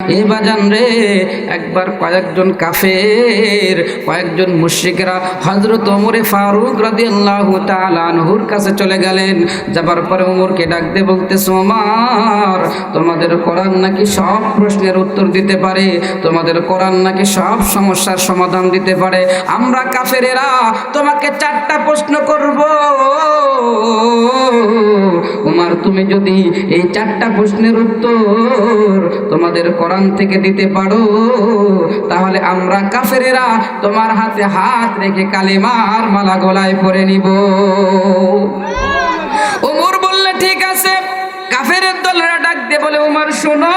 এ বাজান রে, একবার কয়েকজন কাফের, কয়েকজন মুশরিকরা হযরত ওমরে ফারুক রাদিয়াল্লাহু তাআলা আনহুর কাছে চলে গেলেন। যাবার পরে ওমরকে ডাক দিয়ে বলতেছে, ওমর, তোমাদের কোরআন নাকি সব প্রশ্নের উত্তর দিতে পারে, তোমাদের কোরআন নাকি সব সমস্যার সমাধান দিতে পারে। আমরা কাফেরেরা তোমাকে 4টা প্রশ্ন করব। ওমর, তুমি যদি এই 4টা প্রশ্নের উত্তর তোমাদের কোরআন থেকে দিতে পারো, তাহলে আমরা কাফেরেরা তোমার হাতে হাত রেখে কালেমার মালা গলায় পরে নিব। ওমর বললে, ঠিক আছে। কাফেরের দলেরা ডাক দিয়ে বলে, ওমর শোনো,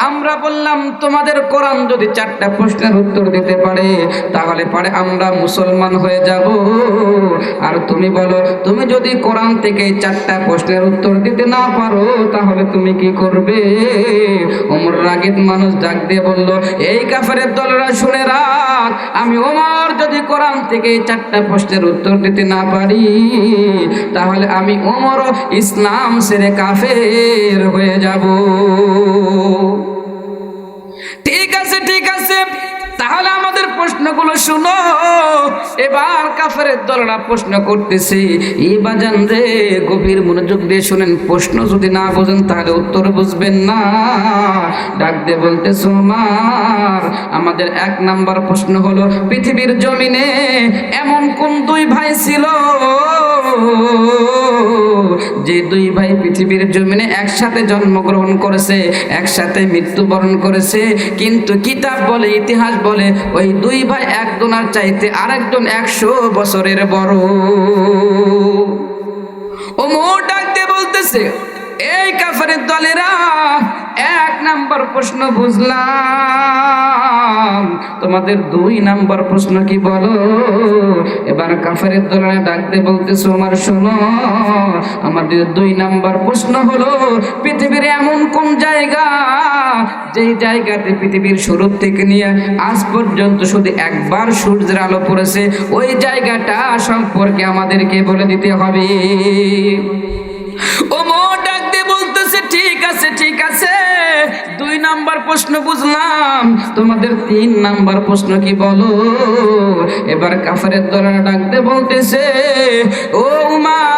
আমরা বললাম তোমাদের কোরআন যদি 4টা প্রশ্নের উত্তর দিতে পারে তাহলে আমরা মুসলমান হয়ে যাব। আর তুমি বলো, তুমি যদি কোরআন থেকে 4টা প্রশ্নের উত্তর দিতে না পারো তাহলে তুমি কি করবে? ওমর রাগীব মানুষ ডাক দিয়ে বলল, এই কাফেরের দলেরা শুনে রাখ, আমি ওমর যদি কোরআন থেকে 4টা প্রশ্নের উত্তর দিতে না পারি তাহলে আমি ওমরও ইসলাম ছেড়ে কাফের হয়ে যাব। ঠিক আছে, ঠিক আছে, তাহলে আমাদের প্রশ্নগুলো শুনো। এবার কাফেরের দলরা প্রশ্ন করতেছে। এই বাজান রে, গভীর মনোযোগ দিয়ে শুনেন, প্রশ্ন যদি না বোঝেন তাহলে উত্তর বুঝবেন না। ডাক দিয়ে বলতেছে, ওমর, আমাদের 1 নাম্বার প্রশ্ন হলো, পৃথিবীর জমিনে এমন কোন 2 ভাই ছিল যে 2 ভাই পৃথিবীর জমিনে একসাথে জন্মগ্রহণ করেছে, একসাথে মৃত্যুবরণ করেছে, কিন্তু কিতাব বলে, ইতিহাস বলে, ওই 2 ভাই একজনের চাইতে আরেকজন 100 বছরের বড়। ওমর ডাক দিয়ে বলতেছে, এই কাফেরের দলেরা, 1 নাম্বার প্রশ্ন বুঝলাম, তোমাদের 2 নাম্বার প্রশ্ন কি বলো? এবার কাফেরের দলেরা ডাক দিয়ে বলতেছে, ওমর শোনো, আমাদের 2 নাম্বার প্রশ্ন হলো, পৃথিবীর এমন কোন জায়গা যেই জায়গাতে পৃথিবীর শুরু থেকে নিয়ে আজ পর্যন্ত শুধু একবার সূর্যের আলো পড়েছে, ওই জায়গাটা সম্পর্কে আমাদেরকে বলে দিতে হবে। ওমর ডাক দিয়ে বলতেছে, ঠিক আছে, ঠিক আছে, 2 নাম্বার প্রশ্ন বুঝলাম, তোমাদের 3 নাম্বার প্রশ্ন কি বলো? এবার কাফেরের দলেরা ডাক দিয়ে বলতেছে, ও উমার,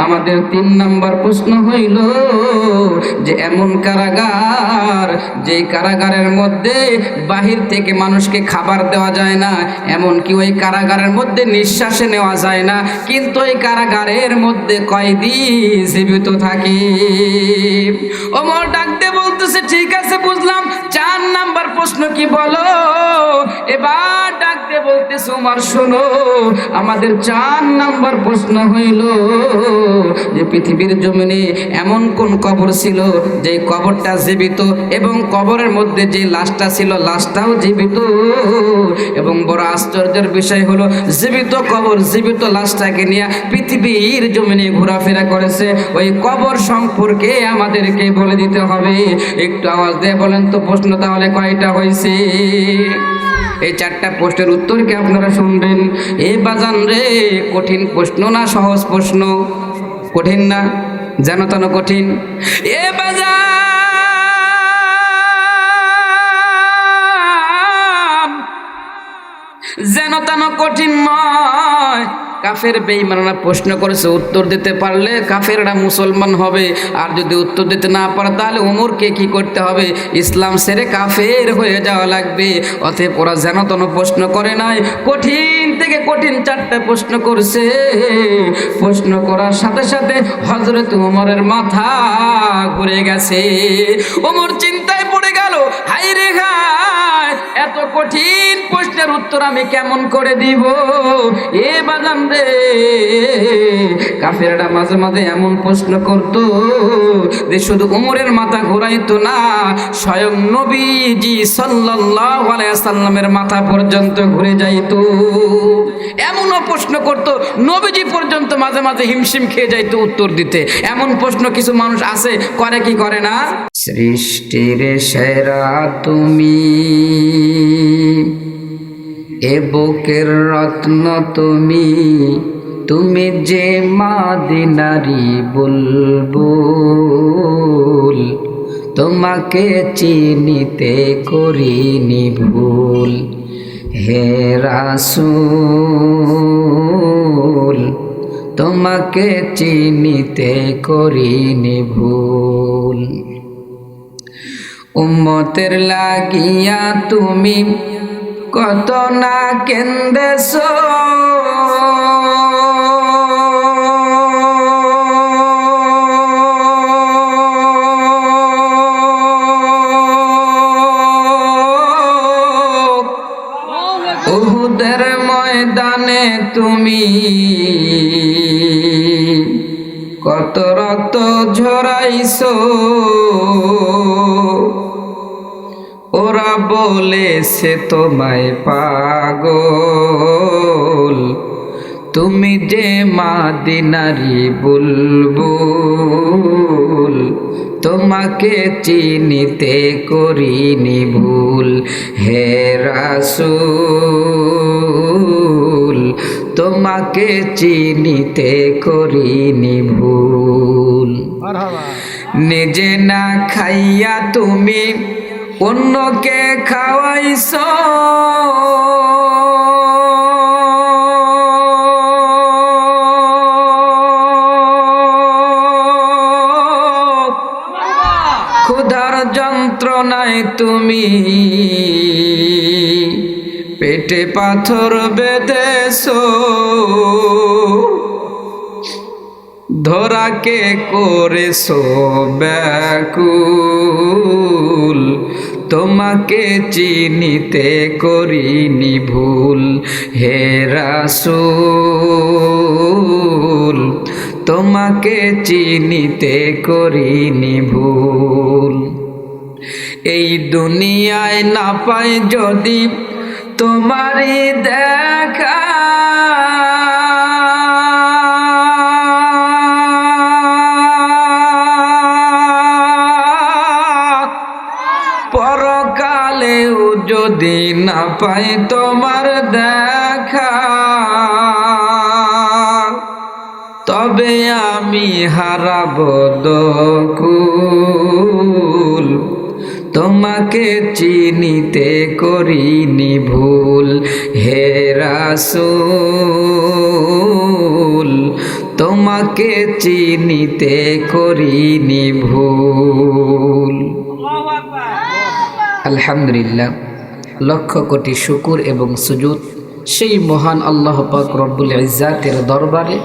আমাদের 3 নাম্বার প্রশ্ন হইল যে এমন কারাগার, যে কারাগারের মধ্যে বাহির থেকে মানুষকে খাবার দেওয়া যায় না, এমনকি ওই কারাগারের মধ্যে নিঃশ্বাসে নেওয়া যায় না, কিন্তু ওই কারাগারের মধ্যে কয়েদি জীবিত থাকে। ওমর ডাক দিয়ে বলতেছে, ঠিক আছে, বুঝলাম, 4 নাম্বার প্রশ্ন কি বলো? এবার ডাক দিয়ে বলতেছে, ওমর শোনো, আমাদের 4 নাম্বার প্রশ্ন হইল যে পৃথিবীর জমিনে এমন কোন কবর ছিল যে কবরটা জীবিত, এবং কবরের মধ্যে যে লাশটা ছিল লাশটাও জীবিত, এবং বড় আশ্চর্যের বিষয় হলো জীবিত কবর, জীবিত লাশটাকে নিয়ে পৃথিবীর জমিনে ঘোরাফেরা করেছে। ওই কবর সম্পর্কে আমাদেরকে বলে দিতে হবে। একটু আওয়াজ দিয়ে বলেন তো, প্রশ্ন তাহলে কয়টা হয়েছে? এই 4টা প্রশ্নের উত্তর কি আপনারা শুনবেন? এই বাজান রে, কঠিন প্রশ্ন না সহজ প্রশ্ন? কঠিন না, যেন তেন কঠিন। এ বাজান, যেন তেন কঠিন নয়। কাফের বেঈমানরা প্রশ্ন করেছে, উত্তর দিতে পারলে কাফেররা মুসলমান হবে, আর যদি উত্তর দিতে না পারে তাহলে ওমরকে কি করতে হবে? ইসলাম ছেড়ে কাফের হয়ে যাওয়া লাগবে। অতএব ওরা যেন তেন প্রশ্ন করে নাই, কঠিন থেকে কঠিন 4টা প্রশ্ন করছে। প্রশ্ন করার সাথে সাথে হযরত ওমরের মাথা ঘুরে গেছে। ওমর চিন্তায় পড়ে গেল, হায় রে হায়, এত কঠিন প্রশ্নের উত্তর আমি কেমন করে দিব? এ বাজান রে, কাফেররা মাঝে মাঝে এমন প্রশ্ন করতো যে শুধু ওমরের মাথা ঘোরাইতো না, স্বয়ং নবীজি সাল্লাল্লাহু আলাইহি ওয়াসাল্লামের মাথা পর্যন্ত ঘুরে যাইতো। এমনও প্রশ্ন করতো নবীজি পর্যন্ত মাঝে মাঝে হিমশিম খেয়ে যাইতো উত্তর দিতে। এমন প্রশ্ন কিছু মানুষ আছে, করে কি করে না? সৃষ্টির সেরা তুমি, এ বুকের রত্ন তুমি, তুমি যে মদিনারি বুলবুল, তোমাকে চিনিতে করিনি ভুল। হে রাসূল, তোমাকে চিনিতে করিনি ভুল। উম্মতের লাগিয়া তুমি কত না কেন্দেছো, উহুদের ময়দানে তুমি কত রক্ত ঝরাইছো। ওরা বলেছে তোমায় পাগল, তুমি যে মদিনারি বুলবুল, তোমাকে চিনিতে করিনি ভুল। হে রাসূল, তোমাকে চিনিতে করিনি ভুল। নিজে না খাইয়া তুমি অন্যকে খাওয়াইছো, ক্ষুধার যন্ত্রণায় তুমি পেটে পাথর বেঁধেছো। ধরাকে করেছো ব্যাকুল, তোমাকে চিনিতে করিনি ভুল। হে রাসূল, তোমাকে চিনিতে করিনি ভুল। এই দুনিয়ায় না পাই যদি তোমারই দেখা, পরকালেও যদি না পাই তোমার দেখা, তবে আমি হারাবো দকুল, তোমাকে চিনিতে করিনি ভুল। হে রাসূল, তোমাকে চিনিতে করিনি ভুল। আলহামদুলিল্লাহ, লক্ষ কোটি শুকুর এবং সুজুদ সেই মহান আল্লাহ পাক রব্বুল ইজ্জাতের দরবারে,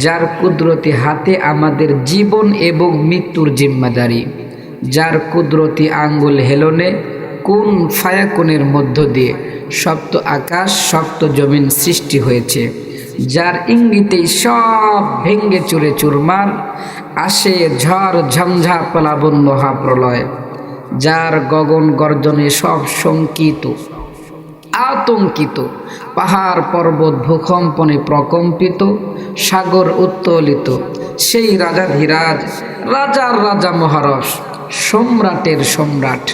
যার কুদরতি হাতে আমাদের জীবন এবং মৃত্যুর জিম্মাদারি, যার কুদরতি আঙ্গুল হেলনে কোন ফায়াকুনের মধ্য দিয়ে সপ্ত আকাশ সপ্ত জমিন সৃষ্টি হয়েছে, যার ইঙ্গিতেই সব ভেঙ্গে চুরে চুরমার, আসে ঝড় ঝঞ্ঝা প্লাবন মহাপ্রলয়, যার গগন গর্জনে সব শঙ্কিত আতঙ্কিত, পাহাড় পর্বত ভূকম্পনে প্রকম্পিত, সাগর উত্তোলিত, সেই রাজাধিরাজ রাজার রাজা মহারস, সম্রাটের সম্রাট,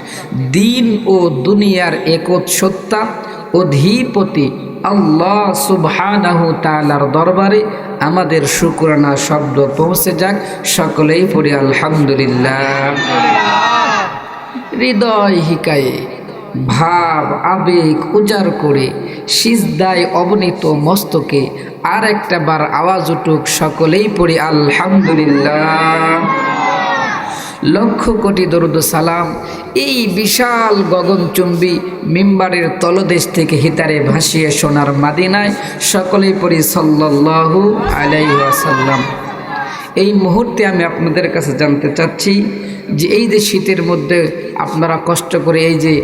দিন ও দুনিয়ার একচ্ছত্তা অধিপতি আল্লাহ সুবহানাহু তাআলার দরবারে আমাদের শুকরানা শব্দ পৌঁছে যাক। সকলেই পড়ি আলহামদুলিল্লাহ। হৃদয় হিকায়ে ভাব আবেগ উজাড় করে সিজদায় অবনীত মস্তকে আর একটা বার আওয়াজ উঠুক, সকলেই পড়ি আলহামদুলিল্লাহ। লক্ষ কোটি দরুদ সালাম এই বিশাল গগনচুম্বী মিম্বারের তলদেশ থেকে হিতারে ভাসিয়ে সোনার মাদিনায়, সকলেই পড়ি সাল্লাল্লাহু আলাইহি ওয়াসাল্লাম। এই মুহূর্তে আমি আপনাদের কাছে জানতে চাচ্ছি যে এই যে শীতের মধ্যে আপনারা কষ্ট করে এই যে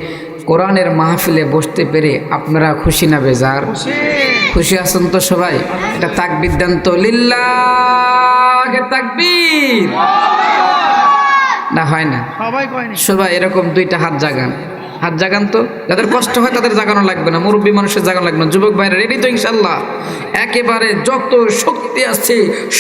কোরআনের মাহফিলে বসতে পেরে আপনারা খুশি না বেজার? খুশি আছেন তো সবাই? এটা তাকবীর দেন তো, লিল্লাহি তাকবীর। না হয় না? সবাই এরকম দুইটা হাত জাগান। হাত জাগান তো, যাদের কষ্ট হয় তাদের জাগানো লাগবে না, মুরব্বী মানুষের জাগানো লাগবে না। যুবক ভাইরা রেডি তো ইনশাল্লাহ? একেবারে যত শক্তি আছে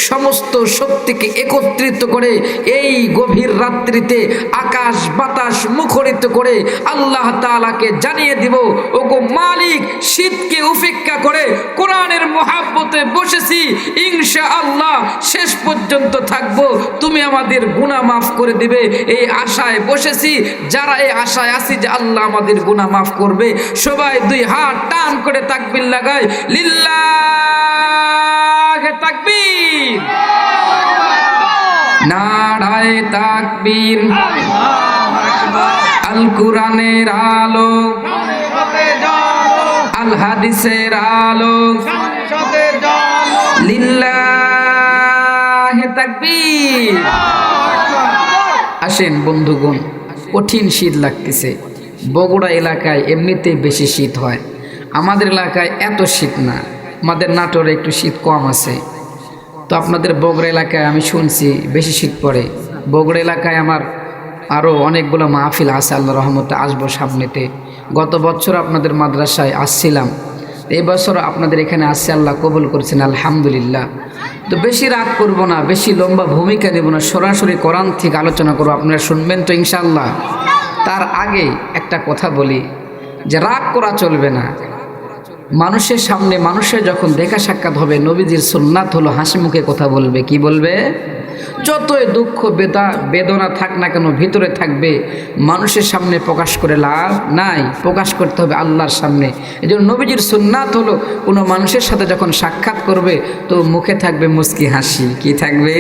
সমস্ত শক্তিকে একত্রিত করে এই গভীর রাত্রিতে আকাশ বাতাস মুখরিত করে আল্লাহ তাআলাকে জানিয়ে দিব, ওগো মালিক, শীতকে উপেক্ষা করে কোরআনের মহাব্বতে বসেছি, ইনশাআল্লাহ শেষ পর্যন্ত থাকবো, তুমি আমাদের গুনাহ মাফ করে দিবে, এই আশায় বসেছি। যারা এই আশায় আছি যে আল্লাহ আমাদের গুনাহ মাফ করবে, সবাই দুই হাত টান করে তাকবীর লাগায়, লিল্লাহে তাকবীর, নারায়ে তাকবীর। আল কোরআনের আলো, আল হাদিসের আলো, লিল্লাহে তাকবীর। আসেন বন্ধুগণ, কঠিন শীত লাগতেছে। বগুড়া এলাকায় এমনিতেই বেশি শীত হয়, আমাদের এলাকায় এত শীত না, আমাদের নাটোরে একটু শীত কম আছে। তো আপনাদের বগুড়া এলাকায় আমি শুনছি বেশি শীত পড়ে। বগুড়া এলাকায় আমার আরও অনেকগুলো মাহফিল আছে, আল্লাহ রহমতে আসবো সামনেতে। গত বছর আপনাদের মাদ্রাসায় আসছিলাম, এই বছর আপনাদের এখানে আসছে, আল্লাহ কবুল করেছেন আলহামদুলিল্লাহ। তো বেশি রাগ করব না, বেশি লম্বা ভূমিকা নেব না, সরাসরি কোরআন থেকে আলোচনা করবো, আপনারা শুনবেন তো ইনশাআল্লাহ। তার আগে একটা কথা বলি যে রাগ করা চলবে না। মানুষের সামনে মানুষের যখন দেখা সাক্ষাৎ হবে, নবীজির সুন্নাত হলো হাসি মুখে কথা বলবে। কি বলবে? যতই দুঃখ বেদনা থাক না কেন ভিতরে থাকবে, মানুষের সামনে প্রকাশ করে লাভ নাই, প্রকাশ করতে হবে আল্লাহর সামনে। এই জন্য নবীজির সুন্নাত হলো কোনো মানুষের সাথে যখন সাক্ষাৎ করবে তো মুখে থাকবে মুস্কি হাসি। কি থাকবে?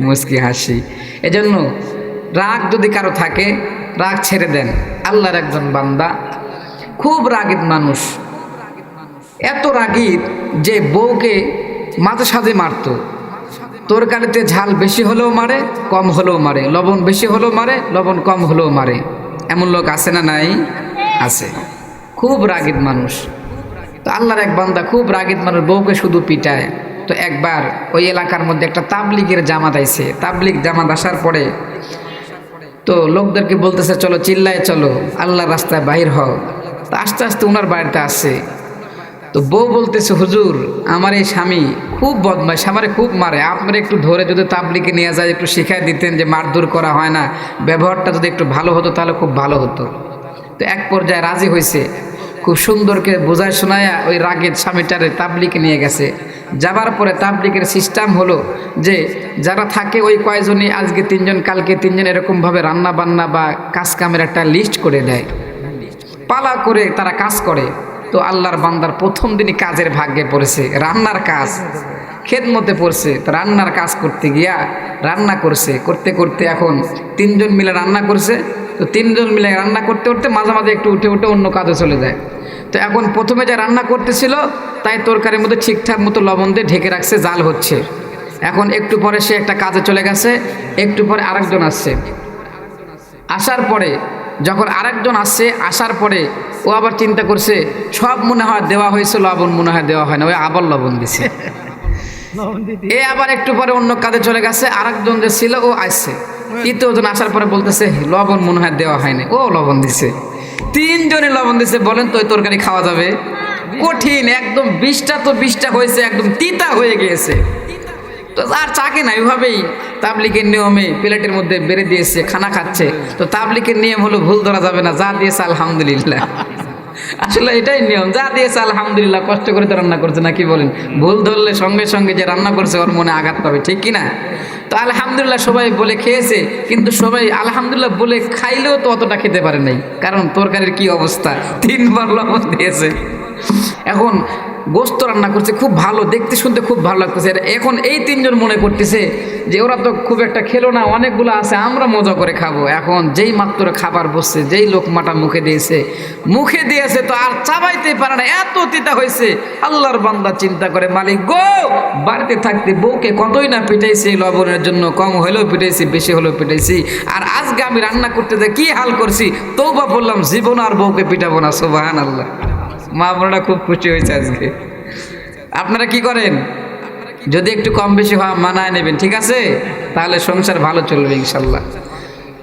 মুস্কি হাসি। এজন্য রাগ যদি কারো থাকে, রাগ ছেড়ে দেন। আল্লাহর একজন বান্দা খুব রাগীদ মানুষ, এত রাগীদ যে বউকে মাঝে সাঝে মারত। তরকারিতে ঝাল বেশি হলেও মারে, কম হলেও মারে, লবণ বেশি হলেও মারে, লবণ কম হলেও মারে। এমন লোক আছে না নাই? আছে। খুব রাগীদ মানুষ। তো আল্লাহর এক বান্দা খুব রাগীদ মানুষ, বউকে শুধু পিটায়। তো একবার ওই এলাকার মধ্যে একটা তাবলিগের জামাত আইছে। তাবলিগ জামাত আসার পরে তো লোকদেরকে বলতেছে, চলো চিল্লায় চলো, আল্লাহর রাস্তায় বাহির হও। তো আস্তে আস্তে ওনার বাড়িতে আসে। তো বউ বলতেছে, হুজুর আমার এই স্বামী খুব বদমাইশ, আমারে খুব মারে, আপনারা একটু ধরে যদি তাবলিগে নিয়ে যায় একটু শিখাই দিতেন যে মারধর করা হয় না, ব্যবহারটা যদি একটু ভালো হতো তাহলে খুব ভালো হতো। তো এক পর্যায়ে রাজি হয়েছে, খুব সুন্দরকে বোঝায় শোনায় ওই রাগের স্বামীটারে তাবলিগে নিয়ে গেছে। যাবার পরে তাবলিগের সিস্টেম হলো যে যারা থাকে ওই কয়জনই, আজকে 3 জন কালকে 3 জন, এরকমভাবে রান্না বান্না বা কাজ কামের একটা লিস্ট করে দেয়, পালা করে তারা কাজ করে। তো আল্লাহর বান্দার প্রথম দিনই কাজের ভাগ্যে পড়েছে, রান্নার কাজ, খেদমতে পড়ছে। তো রান্নার কাজ করতে গিয়া রান্না করছে, করতে করতে এখন 3 জন মিলে রান্না করছে। তো 3 জন মিলে রান্না করতে করতে মাঝে মাঝে একটু উঠে উঠে অন্য কাজে চলে যায়। তো এখন প্রথমে যা রান্না করতেছিল তাই তরকারির মধ্যে ঠিকঠাক মতো লবণ দিয়ে ঢেকে রাখছে, জাল হচ্ছে। এখন একটু পরে সে একটা কাজে চলে গেছে, একটু পরে আরেকজন আসছে। আসার পরে যখন আরেকজন আসছে, আসার পরে ও আবার চিন্তা করছে, সব মনে হয় দেওয়া হয়েছে, লবণ মনে হয় দেওয়া হয় না, ওই আবার লবণ দিছে। এ আবার একটু পরে অন্য কাজে চলে গেছে, আরেকজন যে ছিল ও আসছে। তৃতীয়জন আসার পরে বলতেছে, লবণ মনে হয় দেওয়া হয়নি, ও লবণ দিছে। 3 জনে লবণ দিছে। বলেন তো ওই তরকারি খাওয়া যাবে? কঠিন একদম। 20টা তো 20টা হয়েছে, একদম তিতা হয়ে গিয়েছে। তো আর চাকে না, ওইভাবেই তাবলিগের নিয়মে প্লেটের মধ্যে বেড়ে দিয়েছে, খানা খাচ্ছে। তো তাবলিগের নিয়ম হলো ভুল ধরা যাবে না, যা দিয়েছে আলহামদুলিল্লাহ। আসলে এটাই নিয়ম, যা দিয়েছে আলহামদুলিল্লাহ। কষ্ট করে তো রান্না করছে, না কি বলেন? ভুল ধরলে সঙ্গে সঙ্গে যে রান্না করছে ওর মনে আঘাত পাবে, ঠিক কিনা? তো আলহামদুলিল্লাহ সবাই বলে খেয়েছে, কিন্তু সবাই আলহামদুলিল্লাহ বলে খাইলেও তো অতটা খেতে পারে নাই, কারণ তরকারির কি অবস্থা, 3 বার লবণ দিয়েছে। এখন গোস্ত রান্না করছে খুব ভালো, দেখতে শুনতে খুব ভালো লাগতেছে। এখন এই 3 জন মনে করতেছে যে ওরা তো খুব একটা খেলো না, অনেকগুলো আছে, আমরা মজা করে খাবো। এখন যেই মাত্র খাবার বসছে, যেই লোকমাটা মুখে দিয়েছে তো আর চাবাইতে পারে না, এত তিতা হয়েছে। আল্লাহর বান্দা চিন্তা করে, মালিক গো, বাড়িতে থাকতে বউকে কতই না পিটাইছি লবণের জন্য, কম হলেও পিটাইছি, বেশি হলেও পিটাইছি, আর আজকে আমি রান্না করতে যাই কি হাল করছি, তওবা বললাম, জীবন আর বউকে পিটাবো না। সুবহানাল্লাহ। মা বোনরা খুব খুশি হয়েছে আজকে। আপনারা কি করেন? যদি একটু কম বেশি হয় মানায় নেবেন, ঠিক আছে? তাহলে সংসার ভালো চলবে ইনশাল্লাহ।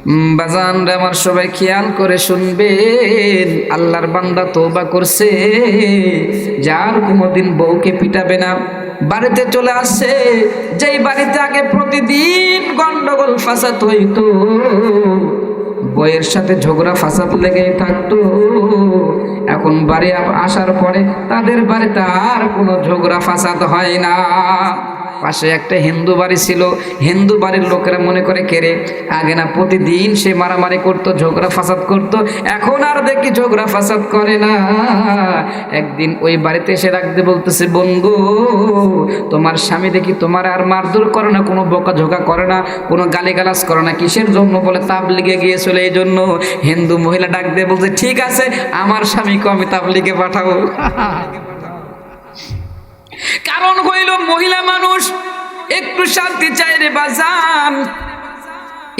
বাজান রে আমার সবাই খেয়াল করে শুনবেন, আল্লাহর বান্দা তওবা করছে, যার কোনোদিন বউকে পিটাবে না, বাড়িতে চলে আসছে, যেই বাড়িতে আগে প্রতিদিন গন্ডগোল ফাসাদ হইতো, বইয়ের সাথে ঝগড়া ফাসাদ লেগেই থাকতো, এখন বাড়ি আসার পরে তাদের বাড়িতে আর কোনো ঝগড়া ফাসাদ হয় না। পাশে একটা হিন্দু বাড়ি ছিল, হিন্দু বাড়ির লোকেরা মনে করে কেড়ে, আগে না প্রতিদিন সে মারামারি করতো, ঝগড়া ফাসাদ করতো, এখন আর দেখি ঝগড়া ফাসাদ করে না। একদিন ওই বাড়িতে এসে রাখতে বলতেছে, বন্ধু তোমার স্বামী দেখি তোমার আর মারধর করে না, কোনো বকাঝোকা করে না, কোনো গালিগালাজ করে না, কিসের জন্য? বলে তাবলিগে গিয়েছিল এই জন্য। হিন্দু মহিলা ডাক দিয়ে বলছে, ঠিক আছে আমার স্বামীকে আমি তাবলিগে পাঠাবো। কারণ হইল মহিলা মানুষ একটু শান্তি চায় রে বাজান।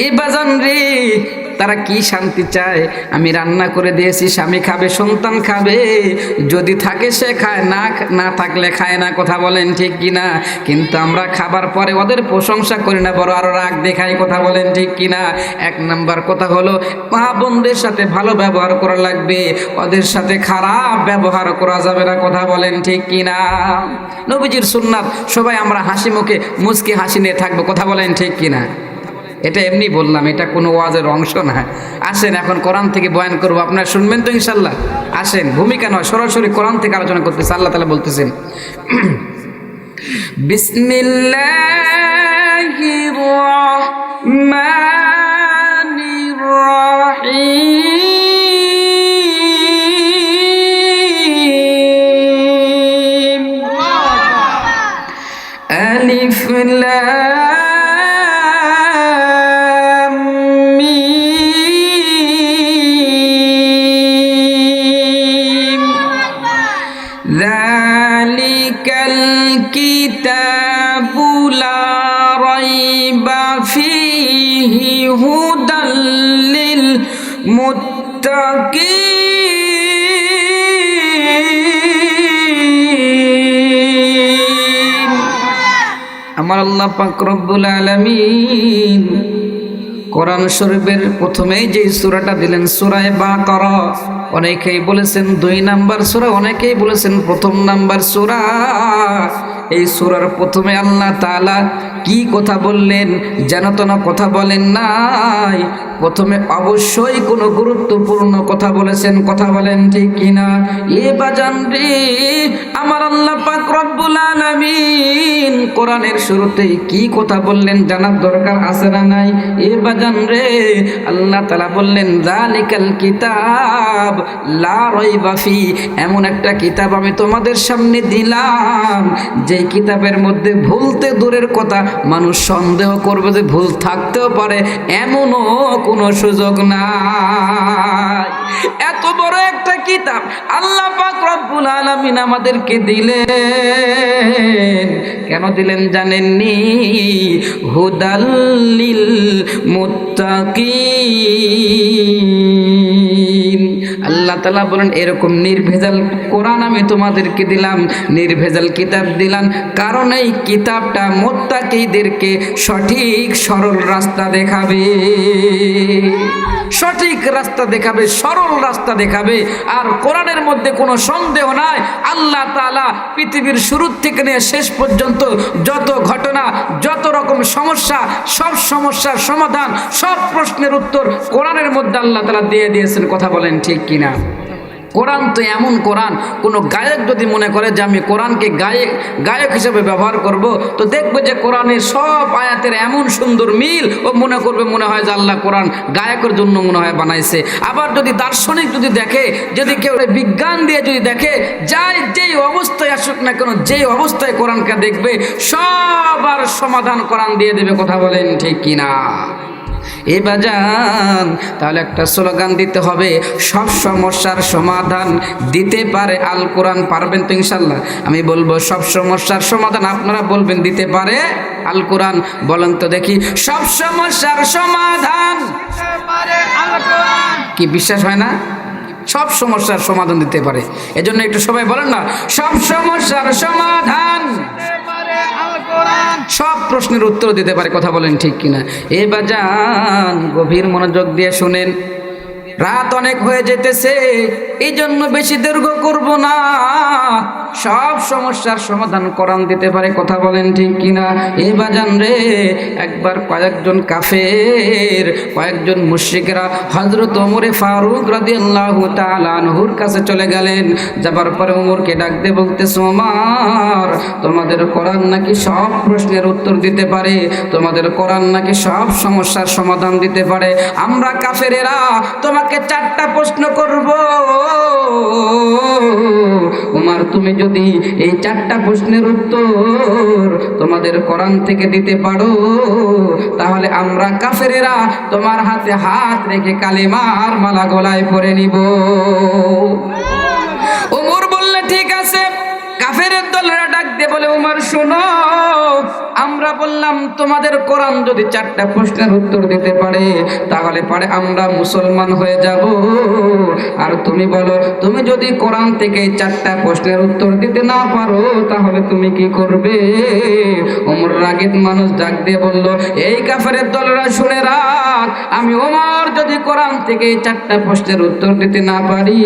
এই বাজান রে, তারা কি শান্তি চায়? আমি রান্না করে দিয়েছি, স্বামী খাবে, সন্তান খাবে, যদি থাকে সে খায়, না থাকলে খায় না, কথা বলেন ঠিক কিনা? কিন্তু আমরা খাবার পরে ওদের প্রশংসা করি না, বড় আরো রাগ দেখাই, কথা বলেন ঠিক কিনা? এক নাম্বার কথা হলো মা বোনদের সাথে ভালো ব্যবহার করা লাগবে, ওদের সাথে খারাপ ব্যবহার করা যাবে না, কথা বলেন ঠিক কিনা? নবীজির সুন্নাত, সবাই আমরা হাসি মুখে মুচকি হাসি নিয়ে থাকবো, কথা বলেন ঠিক কিনা? এটা এমনি বললাম, এটা কোনো ওয়াজের অংশ না। আসেন এখন কোরআন থেকে বয়ান করবো, আপনারা শুনবেন তো ইনশাল্লাহ? আসেন, ভূমিকা নয়, সরাসরি কোরআন থেকে আলোচনা করতেছে। আল্লাহ তাআলা বলতেছেন, বিসমিল্লাহির রাহমানির রাহিম, আলিফ লাম যালিকাল কিতাবু লা রাইবা ফীহি হুদাল লিল মুত্তাকিন। আমার আল্লাহ পাক রব্বুল আলামিন কোরআন শরীফের প্রথমেই যে সূরাটা দিলেন, সূরা বাকারা, অনেকেই বলেছেন 2 নাম্বার সূরা, অনেকেই বলেছেন 1 নাম্বার সূরা। এই সূরার প্রথমে আল্লাহ তাআলা কি কথা বললেন? যেন তেন কথা বলেন নাই, প্রথমে অবশ্যই কোনো গুরুত্বপূর্ণ কথা বলেছেন, কথা বলেন ঠিক কিনা? এ বাজান রে, আমার আল্লাহ পাক রব্বুল আলামিন কোরআনের শুরুতেই কি কথা বললেন জানার দরকার আছে না নাই? এ বাজান রে, আল্লাহ তাআলা বললেন যালিকাল কিতাব লা রাইবা ফি, এমন একটা কিতাব আমি তোমাদের সামনে দিলাম, যে কিতাবের মধ্যে ভুলতে দূরের কথা, মানুষ সন্দেহ করবে যে ভুল থাকতেও পারে, এমনও কোনো সুযোগ নাই। এত বড় একটা কিতাব আল্লাহ পাক রব্বুল আলামিন আমাদেরকে দিলেন। কেন দিলেন জানেননি? হুদাল লিল মুত্তাকিন। আল্লাহ তাআলা বলেন এরকম নির্ভেজাল কোরআন আমি তোমাদেরকে দিলাম, নির্ভেজাল কিতাব দিলাম, কারণ এই কিতাবটা মুত্তাকিদেরকে সঠিক সরল রাস্তা দেখাবে, সঠিক রাস্তা দেখাবে, সরল রাস্তা দেখাবে। আর কোরআনের মধ্যে কোনো সন্দেহ নাই, আল্লাহ তাআলা পৃথিবীর শুরু থেকে নিয়ে শেষ পর্যন্ত যত ঘটনা, যত রকম সমস্যা, সব সমস্যার সমাধান, সব প্রশ্নের উত্তর কোরআনের মধ্যে আল্লাহ তাআলা দিয়ে দিয়েছেন, কথা বলেন ঠিক কিনা? কোরআন তো এমন কোরআন, কোনো গায়ক যদি মনে করে যে আমি কোরআনকে গায়ক হিসেবে ব্যবহার করব, তো দেখবে যে কোরআনের সব আয়াতের এমন সুন্দর মিল, ও মনে করবে মনে হয় যে আল্লাহ কোরআন গায়কের জন্য মনে হয় বানাইছে। আবার যদি দার্শনিক যদি দেখে, যদি কেউ বিজ্ঞান দিয়ে যদি দেখে, যেই অবস্থায় আসুক না কেন, যেই অবস্থায় কোরআনকে দেখবে, সবার সমাধান কোরআন দিয়ে দেবে, কথা বলেন ঠিক কিনা? এ বাজান, তাহলে একটা স্লোগান দিতে হবে, সব সমস্যার সমাধান দিতে পারে আল কোরআন। পারবেন তো ইনশাল্লাহ? আমি বলবো সব সমস্যার সমাধান, আপনারা বলবেন দিতে পারে আল কোরআন। বলেন তো দেখি, সব সমস্যার সমাধান কি বিশ্বাস হয় না? সব সমস্যার সমাধান দিতে পারে, এজন্য একটু সবাই বলেন না, সব সমস্যার সমাধান সব প্রশ্নের উত্তর দিতে পারে। কথা বলেন ঠিক কিনা? এ বাজান গভীর মনোযোগ দিয়ে শুনেন, রাত অনেক হয়ে যেতেছে, এই জন্য বেশি দীর্ঘ করব না। সব সমস্যার সমাধান কোরআন দিতে পারে। কথা বলেন ঠিক কিনা? এ বাজান রে, একবার কয়েকজন কাফের, কয়েকজন মুশরিকরা হযরত ওমরে ফারুক রাদিয়াল্লাহু তাআলা আনহুর কাছে চলে গেলেন। যাবার পরে ওমরকে ডাক দিয়ে বলতেছে, ওমর, তোমাদের কোরআন নাকি সব প্রশ্নের উত্তর দিতে পারে, তোমাদের কোরআন নাকি সব সমস্যার সমাধান দিতে পারে। আমরা কাফেরেরা তোমাকে 4টা প্রশ্ন করব। ওমর, তুমি যদি এই 4টা প্রশ্নের উত্তর তোমাদের কোরআন থেকে দিতে পারো, তাহলে আমরা কাফেরেরা তোমার হাতে হাত রেখে কালিমার মালা গলায় পরে নিব। ওমর বললে, ঠিক আছে। কাফেরের দলেরা ডাক দিয়ে বলে, ওমর শোনো, আমরা বললাম তোমাদের কোরআন যদি 4টা প্রশ্নের উত্তর দিতে পারে, তাহলে পারে আমরা মুসলমান হয়ে যাব। আর তুমি বলো, তুমি যদি কোরআন থেকে 4টা প্রশ্নের উত্তর দিতে না পারো, তাহলে তুমি কি করবে? ওমর রাগীব মানুষ ডাক দিয়ে বলল, এই কাফেরের দলেরা শুনে রাখ, আমি ওমর যদি কোরআন থেকে 4টা প্রশ্নের উত্তর দিতে না পারি,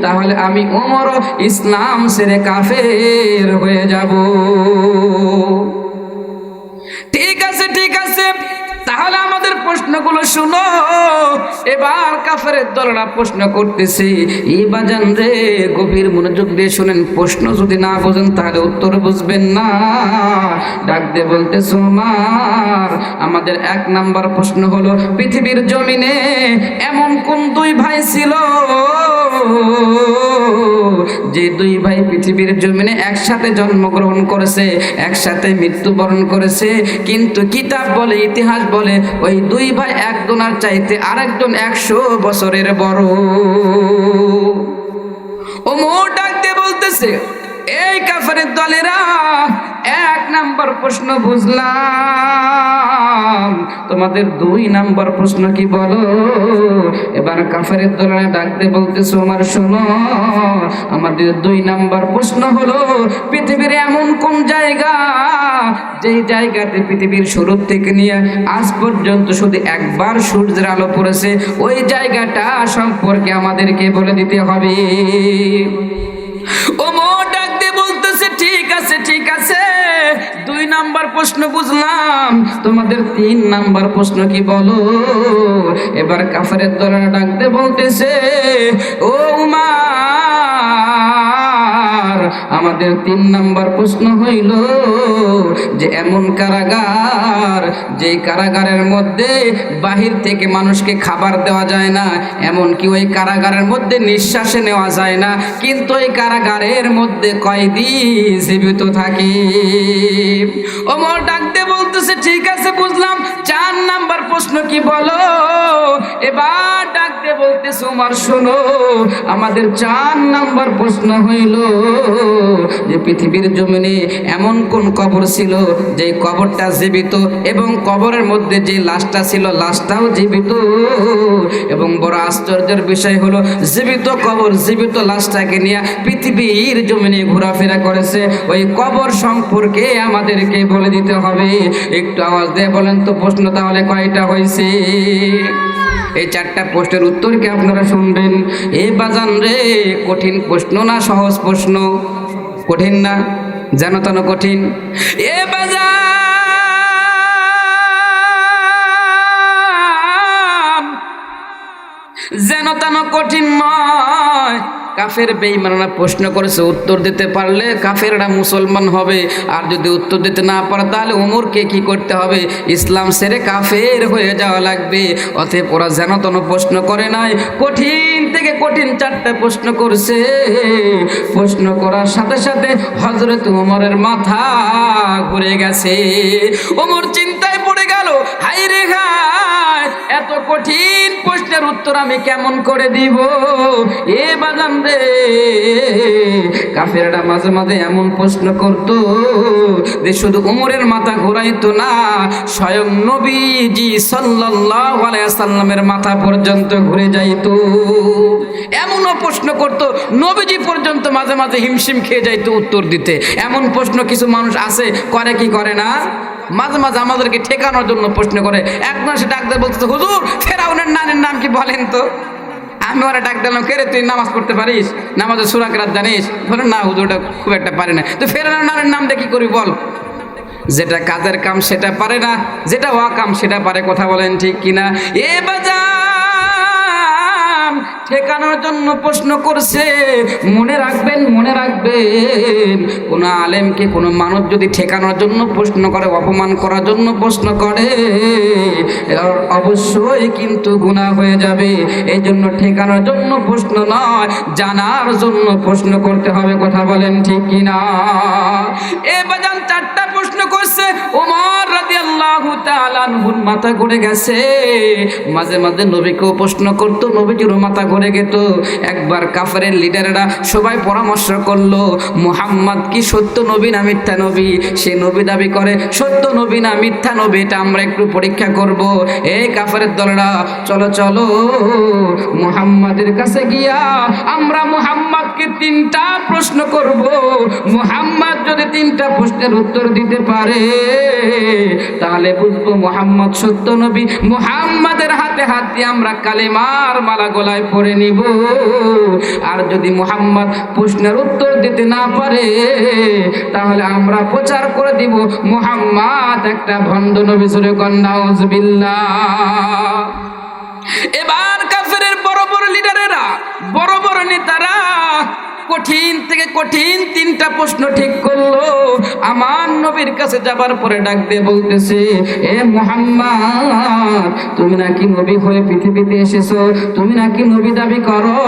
তাহলে আমি ওমরও ইসলাম ছেড়ে কাফের হয়ে যাব। ঠিক আছে, ঠিক আছে, তাহলে আমাদের প্রশ্নগুলো শুনো। এবার কাফেরের দলরা প্রশ্ন করতেছে। এই বাজান রে, গভীর মনোযোগ দিয়ে শুনেন, প্রশ্ন যদি না বোঝেন তাহলে উত্তর বুঝবেন না। ডাক দিয়ে বলতেছে, ওমর, আমাদের 1 নাম্বার প্রশ্ন হলো, পৃথিবীর জমিনে এমন কোন 2 ভাই ছিল যে 2 ভাই পৃথিবীর জমিনে একসাথে জন্মগ্রহণ করেছে, একসাথে মৃত্যুবরণ করেছে, কিন্তু কিতাব বলে, ইতিহাস বলে, ওই 2 ভাই একজনের চাইতে আরেকজন 100 বছরের বড়। ওমর ডাক দিয়ে বলতেছে, এই কাফেরের দলেরা, 1 নাম্বার প্রশ্ন বুঝলাম, তোমাদের 2 নাম্বার প্রশ্ন কি বলো? এবার কাফেরের দলেরা ডাক দিয়ে বলতেছে, ওমর শোনো, আমাদের 2 নাম্বার প্রশ্ন হলো, পৃথিবীর এমন কোন জায়গা যেই জায়গাতে পৃথিবীর শুরু থেকে নিয়ে আজ পর্যন্ত শুধু একবার সূর্যের আলো পড়েছে, ওই জায়গাটা সম্পর্কে আমাদেরকে বলে দিতে হবে। ওমর ডাক দিয়ে বলতেছে, ঠিক আছে, ঠিক আছে, 2 নাম্বার প্রশ্ন বুঝলাম, তোমাদের 3 নাম্বার প্রশ্ন কি বলো? এবার কাফেরের দলেরা ডাক দিয়ে বলতেছে, ও উমার, আমাদের 3 নাম্বার প্রশ্ন হইল যে এমন কারাগার, যেই কারাগারের মধ্যে বাহির থেকে মানুষকে খাবার দেওয়া যায় না, এমনকি ওই কারাগারের মধ্যে নিঃশ্বাসে নেওয়া যায় না, কিন্তু ওই কারাগারের মধ্যে কয়েদি জীবিত থাকে। ওমর ডাক দিয়ে বলতেছে, ঠিক আছে, বুঝলাম, 4 নাম্বার প্রশ্ন কি বলো? এবার ডাক দিয়ে বলতেছে, ওমর শোনো, আমাদের 4 নাম্বার প্রশ্ন হইল যে পৃথিবীর জমিনে এমন কোন কবর ছিল যে কবরটা জীবিত, এবং কবরের মধ্যে যে লাশটা ছিল লাশটাও জীবিত, এবং বড় আশ্চর্যের বিষয় হলো, জীবিত কবর জীবিত লাশটাকে নিয়ে পৃথিবীর জমিনে ঘোরাফেরা করেছে। ওই কবর সম্পর্কে আমাদেরকে বলে দিতে হবে। একটু আওয়াজ দিয়ে বলেন তো, প্রশ্ন তাহলে কয়টা হয়েছে? এই 4টা প্রশ্নের উত্তর কি আপনারা শুনবেন? এ বাজান রে, কঠিন প্রশ্ন না সহজ প্রশ্ন? কঠিন না? যেন তেন কঠিন। এ বাজান যেন তেন কঠিন নয়। কাফের বেঈমানরা প্রশ্ন করেছে, উত্তর দিতে পারলে কাফেররা মুসলমান হবে, আর যদি উত্তর দিতে না পারে তাহলে ওমরকে কি করতে হবে? ইসলাম ছেড়ে কাফের হয়ে যাওয়া লাগবে। অতএব ওরা যেন তেন প্রশ্ন করে নাই, কঠিন থেকে কঠিন 4টা প্রশ্ন করছে। প্রশ্ন করার সাথে সাথে হযরত ওমরের মাথা ঘুরে গেছে। ওমর চিন্তায় পড়ে গেল, হায় রে হায়, এত কঠিন প্রশ্নের উত্তর আমি কেমন করে দিব? এ বাজান রে, কাফেররা মাঝে মাঝে এমন প্রশ্ন করতো যে শুধু উমরের মাথা ঘোরাইতো না, স্বয়ং নবীজি সাল্লাল্লাহু আলাইহি ওয়াসাল্লামের মাথা পর্যন্ত ঘুরে যাইতো। এমনও প্রশ্ন করতো নবীজি পর্যন্ত মাঝে মাঝে হিমশিম খেয়ে যাইতো উত্তর দিতে। এমন প্রশ্ন কিছু মানুষ আছে, করে কি করে না? মাঝে মাঝে আমাদেরকে ঠেকানোর জন্য প্রশ্ন করে। একবার সে ডাক দিয়ে বলতে, হুজুর ফেরাউনের নানের নাম কি বলেন তো? আমি ওরা ডাক দিলাম, কে রে তুই নামাজ পড়তে পারিস? নামাজের সূরা কেরাত জানিস? বলে না হুজুর, ওটা খুব একটা পারি না। তো ফেরাউনের নানের নামটা কি করি বল? যেটা কাজের কাম সেটা পারে না, যেটা অকাম সেটা পারে। কথা বলেন ঠিক কিনা? এ বাজান, ঠেকানোর জন্য প্রশ্ন করছে। মনে রাখবেন, মনে রাখবেন, কোন আলেমকে কোন মানুষ যদি ঠেকানোর জন্য প্রশ্ন করে, অপমান করার জন্য প্রশ্ন করে, অবশ্যই কিন্তু গুনাহ হয়ে যাবে। এই জন্য ঠেকানোর জন্য প্রশ্ন নয়, জানার জন্য প্রশ্ন করতে হবে। কথা বলেন ঠিক কিনা? এ বাজান, চারটা প্রশ্ন করছে। ওমর রাদিয়াল্লাহু তাআলা আনহুর মাথা ঘুরে গেছে। মাঝে মাঝে নবীকেও প্রশ্ন করতো, নবীজিরও মাথা ঘুরে যেত। একবার কাফেরের লিডাররা সবাই পরামর্শ করলো, মুহাম্মদ কি সত্য নবী না মিথ্যা নবী? সে নবী দাবি করে, সত্য নবী না মিথ্যা নবী এটা আমরা একটু পরীক্ষা করব। এই কাফেরের দলরা, চলো চলো মুহাম্মাদের কাছে গিয়া আমরা মুহাম্মদকে তিনটা প্রশ্ন করব। মুহাম্মদ যদি তিনটা প্রশ্নের উত্তর দিতে পারে তাহলে বুঝবো মুহাম্মদ সত্য নবী। মুহাম্মাদের হাতে হাত দিয়ে আমরা কালেমার মালা গলায় পরে নিব। আর যদি মুহাম্মদ প্রশ্নের উত্তর দিতে না পারে তাহলে আমরা প্রচার করে দিব মুহাম্মদ একটা ভণ্ড নবী। সুরে কন্যা নাউজুবিল্লাহ। এবার কাফেরের বড় বড় লিডারেরা, বড় বড় নেতারা কঠিন থেকে কঠিন তিনটা প্রশ্ন ঠিক করলো। আমার নবীর কাছে যাবার পরে ডাক দিয়ে বলতেছে, এ মুহাম্মদ, তুমি নাকি নবী হয়ে পৃথিবীতে এসেছো, তুমি নাকি নবী দাবি করো।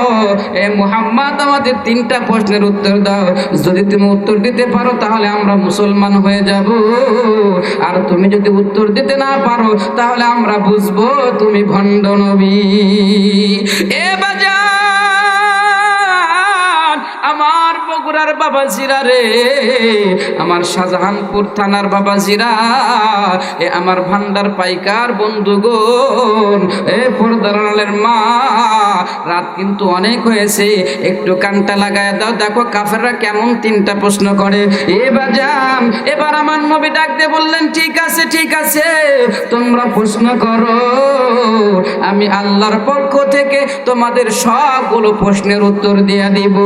এ মুহাম্মদ, আমাদের তিনটা প্রশ্নের উত্তর দাও। যদি তুমি উত্তর দিতে পারো তাহলে আমরা মুসলমান হয়ে যাব, আর তুমি যদি উত্তর দিতে না পারো তাহলে আমরা বুঝবো তুমি ভণ্ড নবী। এ বাজা, আমার বগুড়ার বাবাজিরা রে, আমার শাহজাহানপুর থানার বাবাজিরা, এ আমার ভান্ডার পাইকার বন্ধুগণ, এ পর্দার আড়ালের মা, রাত কিন্তু অনেক হয়েছে, একটু কানটা লাগায় দাও। দেখো কাফেররা কেমন তিনটা প্রশ্ন করে। এ বাজান, এবার আমার নবী ডাক দিয়ে বললেন, ঠিক আছে ঠিক আছে, তোমরা প্রশ্ন করো, আমি আল্লাহর পক্ষ থেকে তোমাদের সবগুলো প্রশ্নের উত্তর দিয়ে দিব।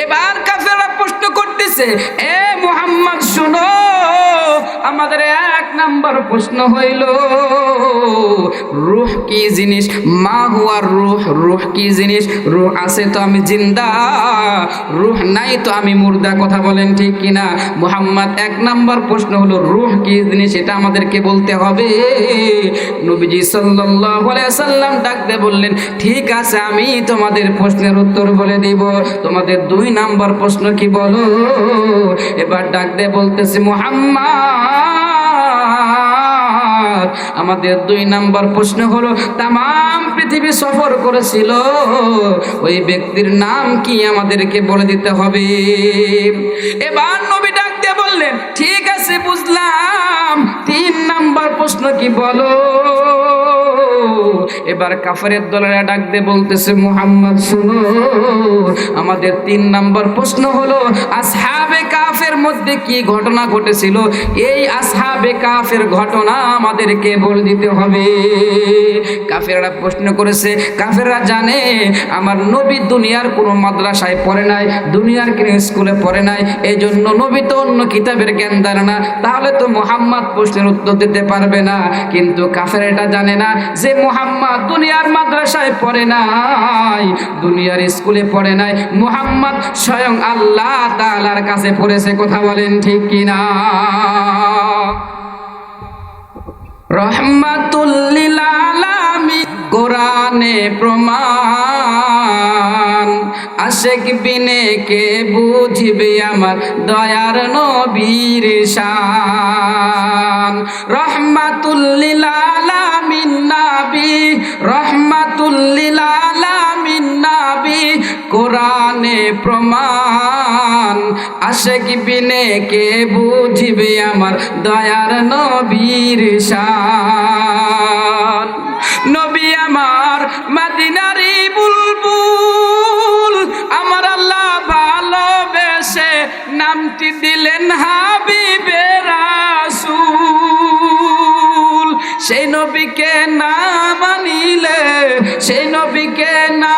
এবার কাফেররা প্রশ্ন করতেছে, এ মুহাম্মদ শুনো, আমাদের এক নাম্বার প্রশ্ন হইল রূহ কি জিনিস? মা হুয়া রূহ, রূহ কি জিনিস? রূহ আছে তো আমি জিন্দা, রূহ নাই তো আমি মুর্দা। কথা বলেন ঠিক কিনা? মুহাম্মদ এক নাম্বার প্রশ্ন হলো রূহ কি জিনিস, এটা আমাদেরকে বলতে হবে। নবীজি সাল্লাল্লাহু আলাইহি ওয়াসাল্লাম ডাক দিয়ে বললেন, ঠিক আছে, আমি তোমাদের প্রশ্নের উত্তর বলে দিব। তোমাদের দুই নাম্বার প্রশ্ন কি বলো? এবার ডাক দিয়ে বলতেছে, মুহাম্মদ, আমাদের দুই নাম্বার প্রশ্ন হলো তামাম পৃথিবী সফর করেছিল ওই ব্যক্তির নাম কি আমাদেরকে বলে দিতে হবে। এবার নবী ডাক দিয়ে বললেন, ঠিক আছে বুঝলাম, তিন নাম্বার প্রশ্ন কি বলো? এবার কাফেরের দলেরা ডাক দিয়ে বলতেছে, মুহাম্মদ শুনো, আমাদের তিন নাম্বার প্রশ্ন হলো আসহাবে কাফের মধ্যে কি ঘটনা ঘটেছিল, এই আসহাবে কাফের ঘটনা আমাদেরকে বলে দিতে হবে। কাফেররা প্রশ্ন করেছে, কাফেররা জানে আমার নবী দুনিয়ার কোনো মাদ্রাসায় পড়ে নাই, দুনিয়ার কোনো স্কুলে পড়ে নাই, এই জন্য নবী তো অন্য কিতাবের জ্ঞান দেয় না, তাহলে তো মুহাম্মদ প্রশ্নের উত্তর দিতে পারবে না। কিন্তু কাফের এটা জানে না যে মুহাম্মদ দুনিয়ার মাদ্রাসায় পড়ে নাই, দুনিয়ার স্কুলে পড়ে নাই, মুহাম্মদ স্বয়ং আল্লাহ তাআলার কাছে পড়েছে। কথা বলেন ঠিক কিনা? রহমাতুল লিল আলামিন, কোরআনে প্রমাণ, আশিক বিনে কে বুঝবে আমার দয়ার নবীর শান। রহমাতুল লিল আলামিন নবী, রহমাতুল লিল আলামিন নবী, কোরআনে প্রমাণ। আশিক বিনে কে বুঝিবে আমার দয়ার নবীর শান। নবী আমার মদিনারি বুলবুল, আমার আল্লাহ ভালোবেসে নামটি দিলেন হাবিবে রাসূল। সেই নবীকে না মানিলে, সেই নবীকে না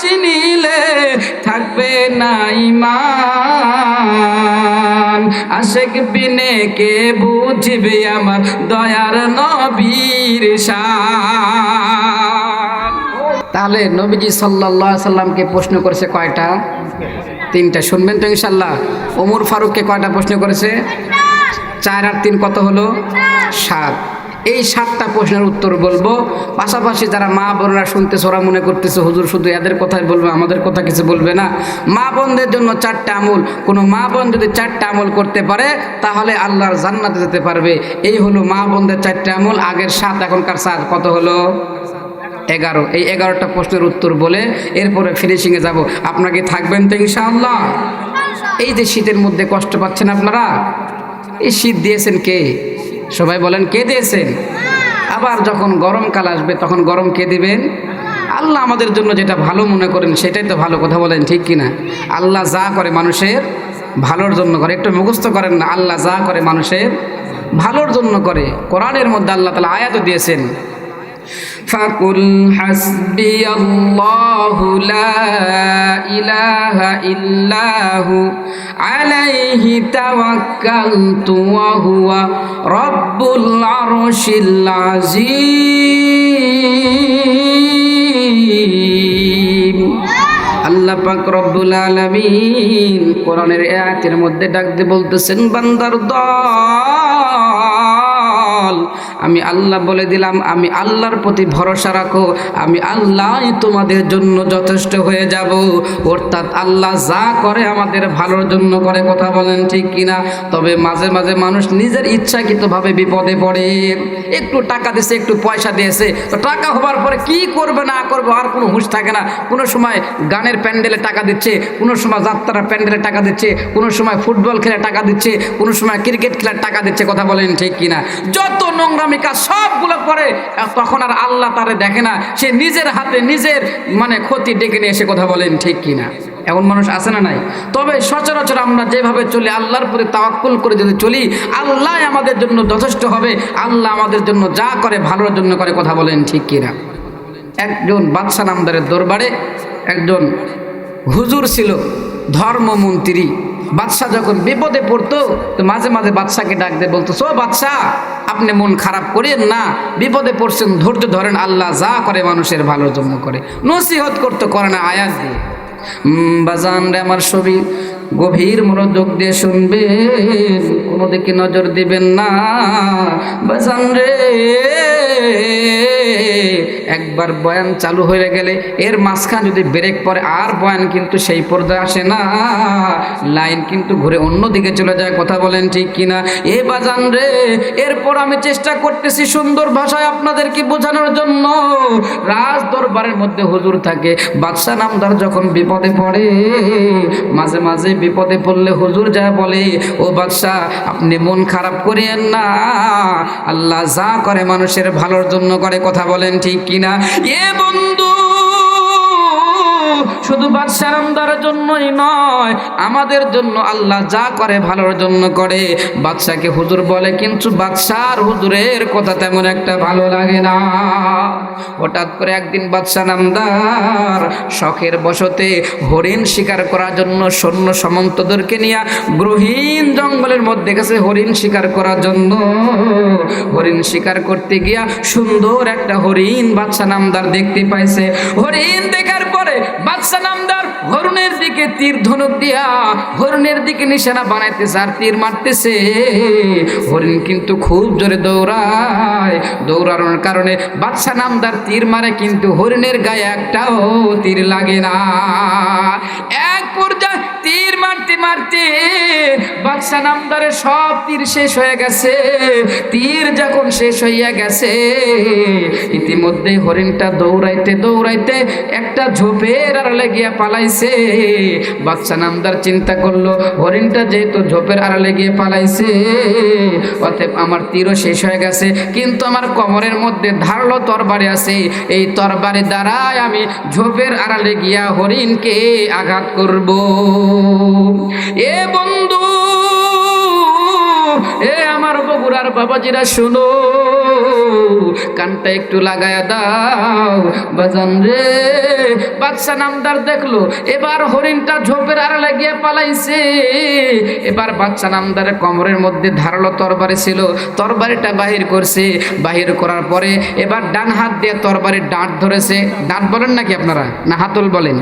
চিনিলে থাকবে না ঈমান। আশিক বিনে কে বুঝবে আমার দয়ার নবীর শান। তাহলে নবীজি সাল্লাল্লাহু আলাইহি সাল্লামকে প্রশ্ন করেছে কয়টা? তিনটা। শুনবেন তো ইনশাআল্লাহ। ওমর ফারুককে কয়টা প্রশ্ন করেছে? 4 আর 3 কত হলো? 7। এই 7টা প্রশ্নের উত্তর বলবো। পাশাপাশি যারা মা বোনরা শুনতেছে ওরা মনে করতেছে হুজুর শুধু এদের কথাই বলবে, আমাদের কথা কিছু বলবে না। মা বোনদের জন্য 4টা আমল, কোনো মা বোন যদি 4টা আমল করতে পারে তাহলে আল্লাহর জান্নাতে যেতে পারবে। এই হলো মা বোনদের 4টা আমল। আগের 7, এখনকার 7 কত হলো? 11। এই 11টা প্রশ্নের উত্তর বলে এরপরে ফিনিশিংয়ে যাব। আপনাকে থাকবেন তো ইনশাআল্লাহ? এই যে শীতের মধ্যে কষ্ট পাচ্ছেন আপনারা, এই শীত দিয়েছেন কে? সবাই বলেন কে দিয়েছেন? আবার যখন গরমকাল আসবে তখন গরম কে দিবেন? আল্লাহ আমাদের জন্য যেটা ভালো মনে করেন সেটাই তো ভালো। কথা বলেন ঠিক কিনা? আল্লাহ যা করে মানুষের ভালোর জন্য করে। একটু মুখস্থ করেন না, আল্লাহ যা করে মানুষের ভালোর জন্য করে। কোরআনের মধ্যে আল্লাহ তাআলা আয়াতও দিয়েছেন, ফাকুল হাসবিয়াল্লাহু লা ইলাহা ইল্লাহু আলাইহি তাওয়াক্কালতু ওয়া হুয়া রাব্বুল আরশিল আযীম। আল্লাহ পাক রব্বুল আলামিন কোরআনের আয়াতের মধ্যে ডাক দিয়ে বলতেছেন, বান্দার দল, আমি আল্লাহ বলে দিলাম, আমি আল্লাহর প্রতি ভরসা রাখো, আমি আল্লাহ তোমাদের জন্য যথেষ্ট হয়ে যাব। অর্থাৎ আল্লাহ যা করে আমাদের ভালোর জন্য করে। কথা বলেন ঠিক কিনা? তবে মাঝে মাঝে মানুষ নিজের ইচ্ছাকৃতভাবে বিপদে পড়ে। একটু টাকা দিয়েছে, একটু পয়সা দিয়েছে, তো টাকা হবার পরে কি করবে না করবে আর কোনো হুঁশ থাকে না। কোনো সময় গানের প্যান্ডেলে টাকা দিচ্ছে, কোনো সময় যাত্রার প্যান্ডেলে টাকা দিচ্ছে, কোনো সময় ফুটবল খেলে টাকা দিচ্ছে, কোনো সময় ক্রিকেট খেলার টাকা দিচ্ছে। কথা বলেন ঠিক কিনা? যত নোংরামি কাজ সবগুলো করে, তখন আর আল্লাহ তারে দেখে না, সে নিজের হাতে নিজের ক্ষতি ডেকে নিয়ে এসে। কথা বলেন ঠিক কিনা? এমন মানুষ আছে না নাই? তবে সচরাচর আমরা যেভাবে চলি, আল্লাহর প্রতি তাওয়াক্কুল করে যদি চলি, আল্লাহ আমাদের জন্য যথেষ্ট হবে। আল্লাহ আমাদের জন্য যা করে ভালোর জন্য করে। কথা বলেন ঠিক কিনা? একজন বাদশা নামদারের দরবারে একজন হুজুর ছিল, ধর্মমন্ত্রী। বাদশা যখন বিপদে পড়তো তো মাঝে মাঝে বাদশাকে ডাক দিয়ে বলতো, ও বাদশা, আপনি মন খারাপ করেন না, বিপদে পড়ছেন, ধৈর্য ধরেন, আল্লাহ যা করে মানুষের ভালোর জন্য করে। নসিহত করতে করে না আয়াত দিয়ে। বাজান রে আমার ছবি, গভীর মনোযোগ দিয়ে শুনবেন, কোনো দিকে নজর দিবেন না। বাজান রে, একবার বয়ান চালু হয়ে গেলে এর মাঝখান যদি ব্রেক পড়ে আর বয়ান কিন্তু সেই পর্যায়ে আসে না, লাইন কিন্তু ঘুরে অন্যদিকে চলে যায়। কথা বলেন ঠিক কিনা? এ বাজান রে, এরপর আমি চেষ্টা করতেছি সুন্দর ভাষায় আপনাদেরকে বোঝানোর জন্য। রাজ দরবারের মধ্যে হুজুর থাকে, বাদশা নামদার যখন বিপদে পড়ে, মাঝে মাঝে বিপদে পড়লে হুজুর যা বলে, ও বাদশা, আপনি মন খারাপ করিয়েন না, আল্লাহ যা করে মানুষের ভালোর জন্য করে। কথা বলেন ঠিক কিনা? এ বন্ধু, শুধু বাদশা নামদার জন্যই নয়, আমাদের জন্য আল্লাহ যা করে ভালোর জন্য করে। বাদশাকে হুজুর বলে, কিন্তু বাদশার হুজুরের কথা তেমন একটা ভালো লাগে না। হঠাৎ করে একদিন বাদশা নামদার শখের বশতে হরিণ শিকার করার জন্য সৈন্য সামন্তদেরকে নিয়ে গ্রহীন জঙ্গলের মধ্যে গেছে হরিণ শিকার করার জন্য। হরিণ শিকার করতে গিয়া সুন্দর একটা হরিণ বাদশা নামদার দেখতে পাইছে। হরিণ দেখার পরে বাদশা নামদার হরিণের দিকে তীর ধনুক দিয়া হরিণের দিকে নিশানা বানাইতেছে আর তীর মারতেছে। হরিণ কিন্তু খুব জোরে দৌড়ায়, দৌড়ানোর কারণে বাদশা নামদার তীর মারে কিন্তু হরিণের গায়ে একটাও তীর লাগে না। এক পর্যায়ে তীর মারতে মারতে বাদশা নামদারের সব তীর শেষ হয়ে গেছে। তীর যখন শেষ হইয়া গেছে, ইতিমধ্যে হরিণটা দৌড়াইতে দৌড়াইতে একটা ঝোপের আড়ালে গিয়া পালাইছে। বাদশা নামদার চিন্তা করলো, হরিণটা যেহেতু ঝোপের আড়ালে গিয়ে পালাইছে, অতএব আমার তীরও শেষ হয়ে গেছে, কিন্তু আমার কোমরের মধ্যে ধারালো তরবারি আছে, এই তরবারি দ্বারাই আমি ঝোপের আড়ালে গিয়া হরিণকে আঘাত করব। এ বন্ধু, এ আমার বগুড়ার বাবাজিরা শুনো, কানটা একটু লাগায়া দাও বাজান রে। বাদশা নামদার দেখলো এবার হরিণটা ঝোপের আড়ালে গিয়ে পালাইছে। এবার বাদশা নামদারের কোমরের মধ্যে ধারালো তরবারি ছিল, তরবারিটা বাহির করছে। বাহির করার পরে এবার ডান হাত দিয়ে তরবারির ডাঁট ধরেছে। ডাঁট বলেন নাকি আপনারা, না হাতল বলেন?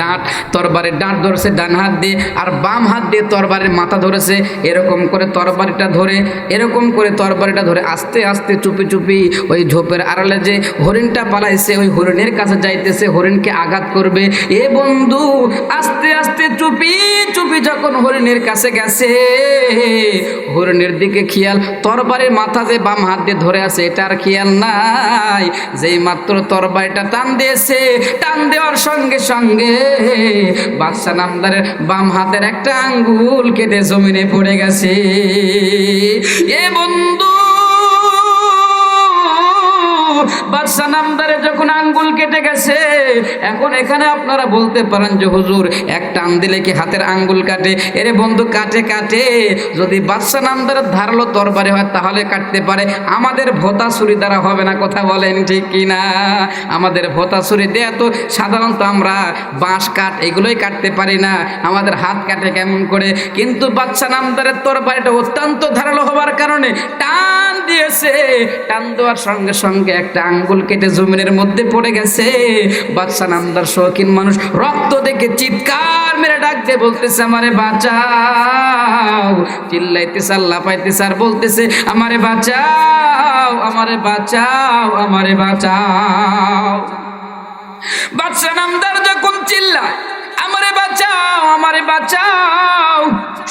ডাঁট, তরবারির ডাঁট ধরেছে ডান হাত দিয়ে, আর বাম হাত দিয়ে তরবারির মাথা ধরেছে। এরকম করে তরবারিটা ধরে, এরকম করে তরবারিটা ধরে আস্তে আস্তে চুপি চুপি ওই ঝোপের আড়ালে যে হরিণটা পালাইছে ওই হরিণের কাছে যাইতেছে, হরিণকে আঘাত করবে। এ বন্ধু, আস্তে আস্তে চুপি চুপি যখন হরিণের কাছে গেছে, হরিণের দিকে খেয়াল, তরবারির মাথা যে বাম হাত দিয়ে ধরে আছে এটা আর খেয়াল নাই। যেই মাত্র তরবারিটা টান দিয়েছে, টান দেওয়ার সঙ্গে সঙ্গে বাদশা নামদারের বাম হাতের একটা আঙ্গুল কেটে জমিনে পড়ে গেছে। এ বন্ধু, বাদশা নামদারে যখন আঙ্গুল কেটে গেছে, এখন এখানে আপনারা বলতে পারেন যে হুজুর এক টান দিলে কি হাতের আঙ্গুল কাটে? এরে বন্ধু, কাটে কাটে। যদি বাদশা নামদারের ধারালো তরবারি হয় তাহলে কাটতে পারে, আমাদের ভোতা ছুরি দ্বারা হবে না। কথা বলেন ঠিক কিনা? আমাদের ভোতা ছুরি দিয়ে তো সাধারণত আমরা বাঁশ কাঠ এগুলোই কাটতে পারি না, আমাদের হাত কাটে কেমন করে? কিন্তু বাদশা নামদারের তরবারিটা অত্যন্ত ধারালো হওয়ার কারণে টান দিয়েছে, টান দেওয়ার সঙ্গে সঙ্গে একটা আঙ্গুল কেটে জমিনের মধ্যে পড়ে গেছে। বাদশা নামদার শৌখিন মানুষ রক্ত দেখে চিৎকার মেরে ডাক দিয়ে বলতেছে, আমারে বাঁচাও। চিল্লাইতেছে, আল্লাহ পাইতেছে আর বলতেছে, আমারে বাঁচাও, আমারে বাঁচাও, আমারে বাঁচাও। বাদশা নামদার যখন চিল্লায়, আমারে বাঁচাও, আমারে বাঁচাও,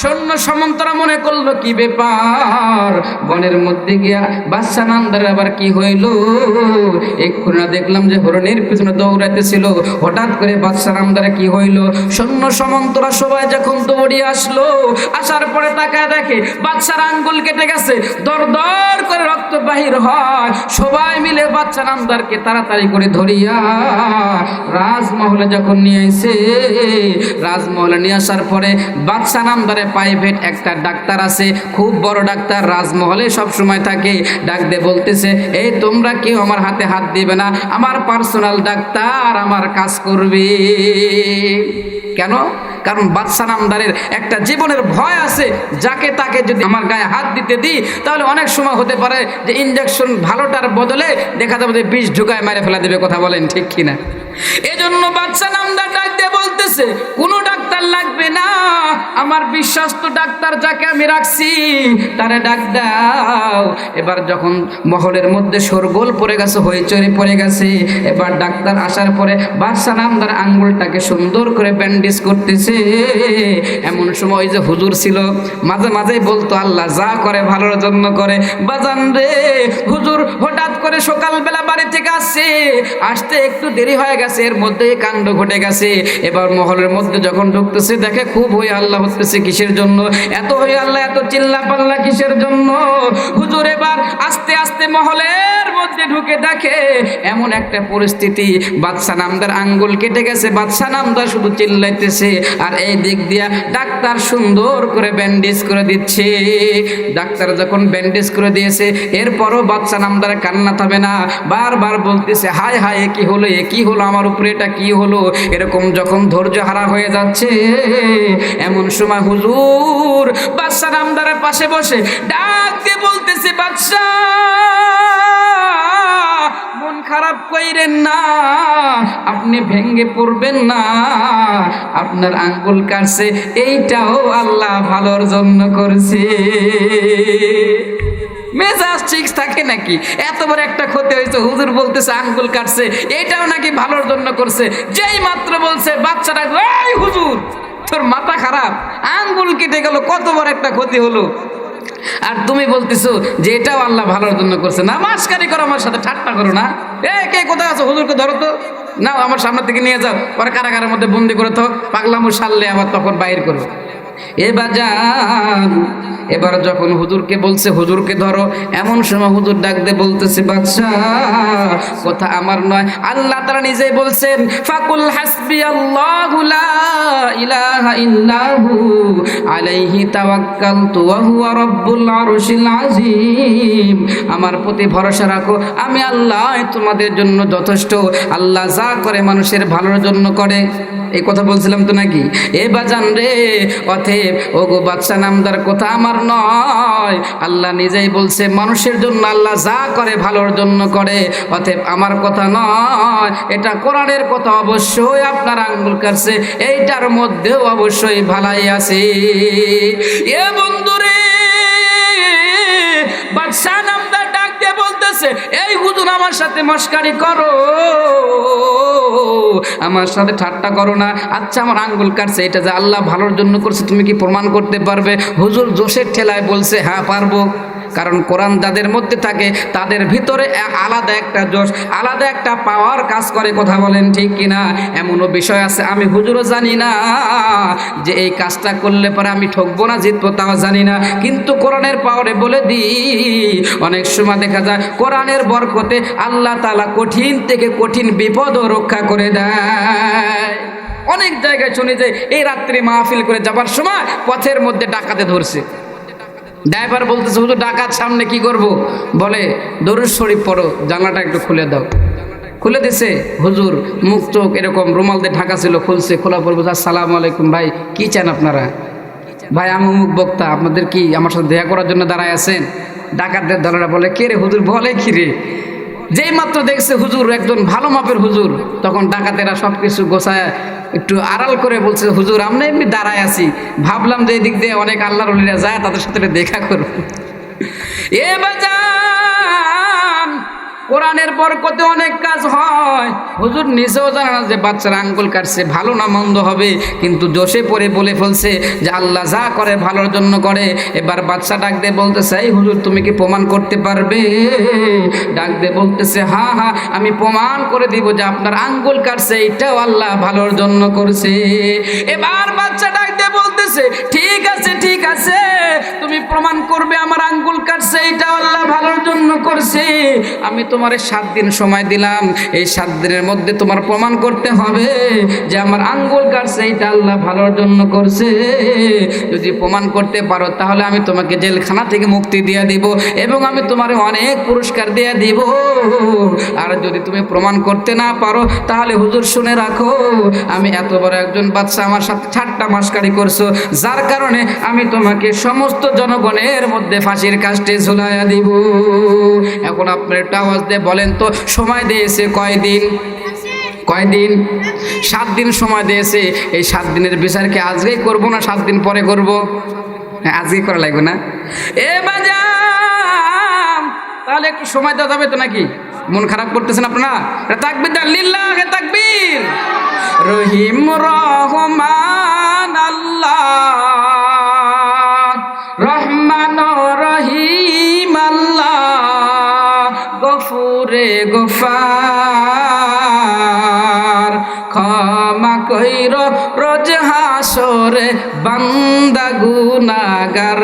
সৈন্য সামন্তরা মনে করলো কি ব্যাপার, বনের মধ্যে গিয়া বাদশা নামদার আবার কি হইল? এক্ষুনি দেখলাম যে হরিণের পিছনে দৌড়াইতেছিল, হঠাৎ করে বাদশা নামদারে কি হইল? সৈন্য সামন্তরা সবাই যখন দৌড়িয়ে আসলো, আসার পরে তাকায় দেখে বাদশার আঙ্গুল কেটে গেছে, দর দর করে রক্ত বাহির হয়। সবাই মিলে বাদশা নামদারকে তাড়াতাড়ি করে ধরিয়া রাজমহলে যখন নিয়ে এসে, রাজমহলে নিয়ে আসার পরে বাদশা নামদারে প্রাইভেট একটা ডাক্তার আছে, খুব বড় ডাক্তার, রাজমহলে সব সময় থাকে। ডাক দিয়ে বলতেছে, এই তোমরা কেউ আমার হাতে হাত দিবে না, আমার পার্সোনাল ডাক্তার আমার কাজ করবে। কেন? কারণ বাদশা নামদারের একটা জীবনের ভয় আছে, যাকে তাকে যদি আমার গায়ে হাত দিতে দিই তাহলে অনেক সময় হতে পারে যে ইঞ্জেকশন ভালোটার বদলে দেখা যাবে যে বিষ ঢুকায় মেরে ফেলা দেবে। কথা বলেন ঠিক কিনা? এজন্য বাদশা নামদার ডাক দিয়ে বলতেছে, কোনো ডাক্তার লাগবে না, আমার বিশ্বস্ত ডাক্তার যাকে আমি রাখছি তারে ডাক দাও। এবার যখন মহলের মধ্যে শোরগোল পড়ে গেছে, হইচই পড়ে গেছে, এবার ডাক্তার আসার পরে বাদশা নামদার আঙ্গুলটাকে সুন্দর করে ব্যান্ডেজ করতেছে। এমন সময় যে হুজুর ছিল, মাঝে মাঝেই বলতো, আল্লাহ যা করে ভালোর জন্য করে। বাজান রে, হুজুর হঠাৎ করে সকালবেলা বাড়ি থেকে আসতে একটু দেরি হয়ে গেছে, এর মধ্যে কাণ্ড ঘটে গেছে। এবার মহলের মধ্যে যখন ঢুকতেছে দেখে খুব হই আল্লাহ হতেছে, কিসের জন্য এত হই আল্লাহ, এত চিল্লা পাল্লা কিসের জন্য? হুজুর এবার আস্তে আস্তে মহলের মধ্যে ঢুকে দেখে এমন একটা পরিস্থিতি, বাদশা নামদার আঙ্গুল কেটে গেছে, বাদশা নামদার শুধু চিল্লাইতেছে, আর এই দিক দিয়া ডাক্তার সুন্দর করে ব্যান্ডেজ করে দিচ্ছে। ডাক্তার যখন ব্যান্ডেজ করে দিয়েছে, এরপরও বাদশা নামদার কান্না থামে না, বারবার বলতেছে, হায় হায় এ কি হলো, এ কি হলো, আমার উপরে এটা কি হলো? এরকম যখন ধৈর্য হারা হয়ে যাচ্ছে, এমন সময় হুজুর বাদশা নামদারের পাশে বসে ডাক দিয়ে বলতেছে, বাদশা খারাপ কইরেন না, আপনি ভেঙ্গে পড়বেন না, আপনার আঙ্গুল কাটছে এইটাও আল্লাহ ভালোর জন্য করছে। মেজাজ ঠিক থাকে নাকি? এত বড় একটা ক্ষতি হয়েছে, হুজুর বলতেছে আঙ্গুল কাটছে এটাও নাকি ভালোর জন্য করছে। যেই মাত্র বলছে বাচ্চাটা, এই হুজুর তোর মাথা খারাপ, আঙ্গুল কেটে গেল, কত বড় একটা ক্ষতি হলো, আর তুমি বলতেছো যে এটাও আল্লাহ ভালোর জন্য করছে। না মাস্কারি করো, আমার সাথে ঠাট্টা করো না। কে কোথায় আছো? হুজুরকে ধরো তো, না আমার সামনে থেকে নিয়ে যাও, পরে কারাগারের মধ্যে বন্দি করে তো পাগলামু সারলে আবার তখন বাইর করো। এ বাজান, এবার যখন হুজুরকে বলছে হুজুরকে ধরো, এমন সময় হুজুর ডাক দিয়ে বলতেছে বাদশা কথা আমার নয়, আল্লাহ তাআলা নিজেই বলছেন ফাকুল হাসবিয়াল্লাহু লা ইলাহা ইল্লাহু আলাইহি তাওয়াক্কালতু ওয়া হুয়া রাব্বুল আরশিল আযীম। আমার প্রতি ভরসা রাখো, আমি আল্লাহ তোমাদের জন্য যথেষ্ট। আল্লাহ যা করে মানুষের ভালোর জন্য করে। এই কথা বলছিলাম তো নাকি? এ বাজান রে, অতএব ওগো বাদশা নামদার কথা আমার নয়, আল্লাহ নিজেই বলছে মানুষের জন্য আল্লাহ যা করে ভালোর জন্য করে। অতএব আমার কথা নয়, এটা কোরআনের কথা। অবশ্যই আপনার আঙ্গুল কাটছে, এইটার মধ্যেও অবশ্যই ভালাই আছে। এ বন্ধুরে, বাদশা নামদার ডাক দিয়ে বলতেছে এই হুজুর আমার সাথে মস্কারি করো, আমার সাথে ঠাট্টা করো না। আচ্ছা আমার আঙ্গুল কাটছে, এটা যে আল্লাহ ভালোর জন্য করছে তুমি কি প্রমাণ করতে পারবে? হুজুর জোশের ঠেলায় বলছে হ্যাঁ পারবো, কারণ কোরআন যাদের মধ্যে থাকে তাদের ভিতরে আলাদা একটা জোশ, আলাদা একটা পাওয়ার কাজ করে। কথা বলেন ঠিক কিনা? এমনও বিষয় আছে আমি হুজুরও জানি না যে এই কাজটা করলে পরে আমি ঠকবো না জিতবো, তাও জানি না, কিন্তু কোরআনের পাওয়ারে বলে দিই অনেক সময় দেখা যায় কোরআনের বরকতে আল্লাহ তাআলা কঠিন থেকে কঠিন বিপদও রক্ষা করে দেয়। অনেক জায়গায় শুনি যে এই রাত্রে মাহফিল করে যাবার সময় পথের মধ্যে ডাকাতে ধরছে, ড্রাইভার বলতেছে হুজুর ডাকাত সামনে কি করব? বলে দরুদ শরীফ পড়ো, জানলাটা একটু খুলে দাও। খুলে দিছে, হুজুর মুখ চোখ এরকম রুমাল দিয়ে ঢাকা ছিল, খুলছে, খোলা পর বলছে আসসালামু আলাইকুম ভাই, কি চান আপনারা? ভাই আমি অমুক বক্তা, আপনাদের কি আমার সাথে দেখা করার জন্য দাঁড়ায় আছেন? ডাকাতদের দলেরা বলে কে রে হুজুর? বলে কি রে? যেই মাত্র দেখছে হুজুর একজন ভালো মাপের হুজুর, তখন ডাকাতেরা সব কিছু গোছায় একটু আড়াল করে বলছে হুজুর আমরা এমনি দাঁড়ায় আছি, ভাবলাম যে এই দিক দিয়ে অনেক আল্লাহর ওলিরা যায়, তাদের সাথে দেখা করব। এ বাজান, কোরআনের বরকতে অনেক কাজ হয়। হুজুর নিজেও জানে না যে বাচ্চার আঙ্গুল কাটছে ভালো না মন্দ হবে, কিন্তু জোশে পড়ে বলে ফেলছে যে আল্লাহ যা করে ভালোর জন্য করে। এবার বাচ্চা ডাক দিয়ে বলতেছে এই হুজুর তুমি কি প্রমাণ করতে পারবে? ডাক দিয়ে বলতেছে হ্যাঁ হ্যাঁ আমি প্রমাণ করে দিব যে আপনার আঙ্গুল কাটছে এটাও আল্লাহ ভালোর জন্য করছে। এবার বাচ্চা ডাক দিয়ে বলতেছে ঠিক আছে ঠিক আছে, তুমি প্রমাণ করবে আমার আঙ্গুল কাটছে এটাও আল্লাহ ভালোর জন্য করছে। আমি তোমার 7 দিন সময় দিলাম, এই 7 দিনের মধ্যে তোমার প্রমাণ করতে হবে যে আমার আঙ্গুল কাটছে এটা আল্লাহ ভালোর জন্য করছে। যদি প্রমাণ করতে পারো তাহলে আমি তোমাকে জেলখানা থেকে মুক্তি দিয়ে দিব এবং আমি তোমার অনেক পুরস্কার দিয়ে দিব। আর যদি তুমি প্রমাণ করতে না পারো তাহলে হুজুর শুনে রাখো, আমি এত বড় একজন বাদশা আমার সাথে ঠাট্টা মাস্কারি করছো, যার কারণে আমি তোমাকে সমস্ত জনগণের মধ্যে ফাঁসির কাস্টে ঝুলাইয়া দিব। এখন আপনার একটা আওয়াজ দিয়ে বলেন তো সময় দিয়েছে কয়দিন? কয়দিন? 7 দিন সময় দিয়েছে। এই 7 দিনের বিচার কি আজকেই করবো না 7 দিন পরে করবো? হ্যাঁ আজকেই করা লাগবে না? এ বাজান, তাহলে একটু সময় দেওয়া যাবে তো নাকি? মন খারাপ করতেছেন আপনারা? তাকবীর দেন, লিল্লাহে তাকবীর। রহিম রহমান আল্লাহ, রহমান রহিম আল্লাহ, গফুরে গফার, ক্ষমা কইর রোজ হাসরে বান্দা গুনাহগার,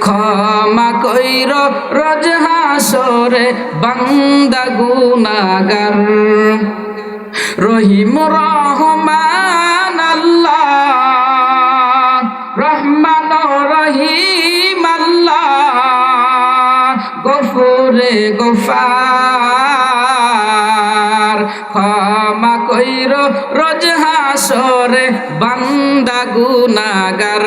ক্ষমা কইর রোজ হাসরে বান্দা গুনাহগার। রহিম রহমান আল্লাহ, রহমান রহিম আল্লাহ, গফুরে গফার, ক্ষমা কইর রোজ হাসরে বান্দা গুনাহগার।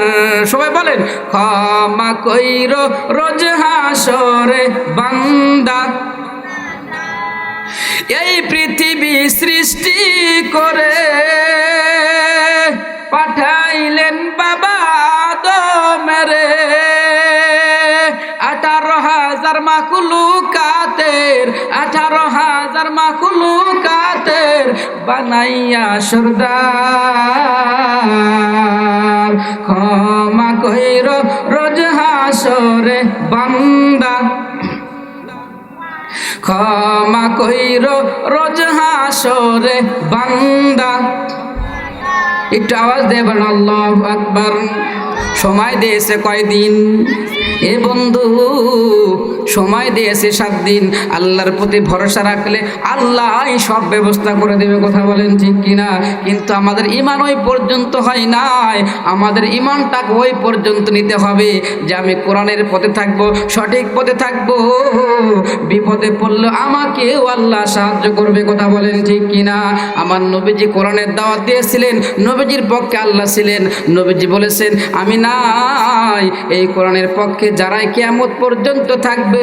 সবাই বলেন ক্ষমা কইর রোজ হাসরে বান্দা। এই পৃথিবী সৃষ্টি করে পাঠাইলেন বাবা আদমেরে 18,000 মাখলুকাতের 18,000 মাখলুকাতের বানাইয়া সরদার ক্ষমা কইর রোজ হাসরে বান্দা ক্ষমা কইর রোজ হাসরে বান্দা একটু আওয়াজ দেবেন আল্লাহু আকবার সময় দিয়েছে কয়দিন এ বন্ধু সময় দিয়েছে 7 দিন আল্লাহর প্রতি ভরসা রাখলে আল্লাহ সব ব্যবস্থা করে দেবে কথা বলেন ঠিক কিনা কিন্তু আমাদের ঈমান ওই পর্যন্ত হয় নাই আমাদের ঈমানটাকে ওই পর্যন্ত নিতে হবে যে আমি কোরআনের পথে থাকব সঠিক পথে থাকব বিপদে পড়লে আমাকেও আল্লাহ সাহায্য করবে কথা বলেন ঠিক কিনা আমার নবীজি কোরআনের দাওয়াত দিয়েছিলেন নবীজির পক্ষে আল্লাহ ছিলেন নবীজি বলেছেন আমি নাই এই কোরআনের পক্ষে যারাই কিয়ামত পর্যন্ত থাকবে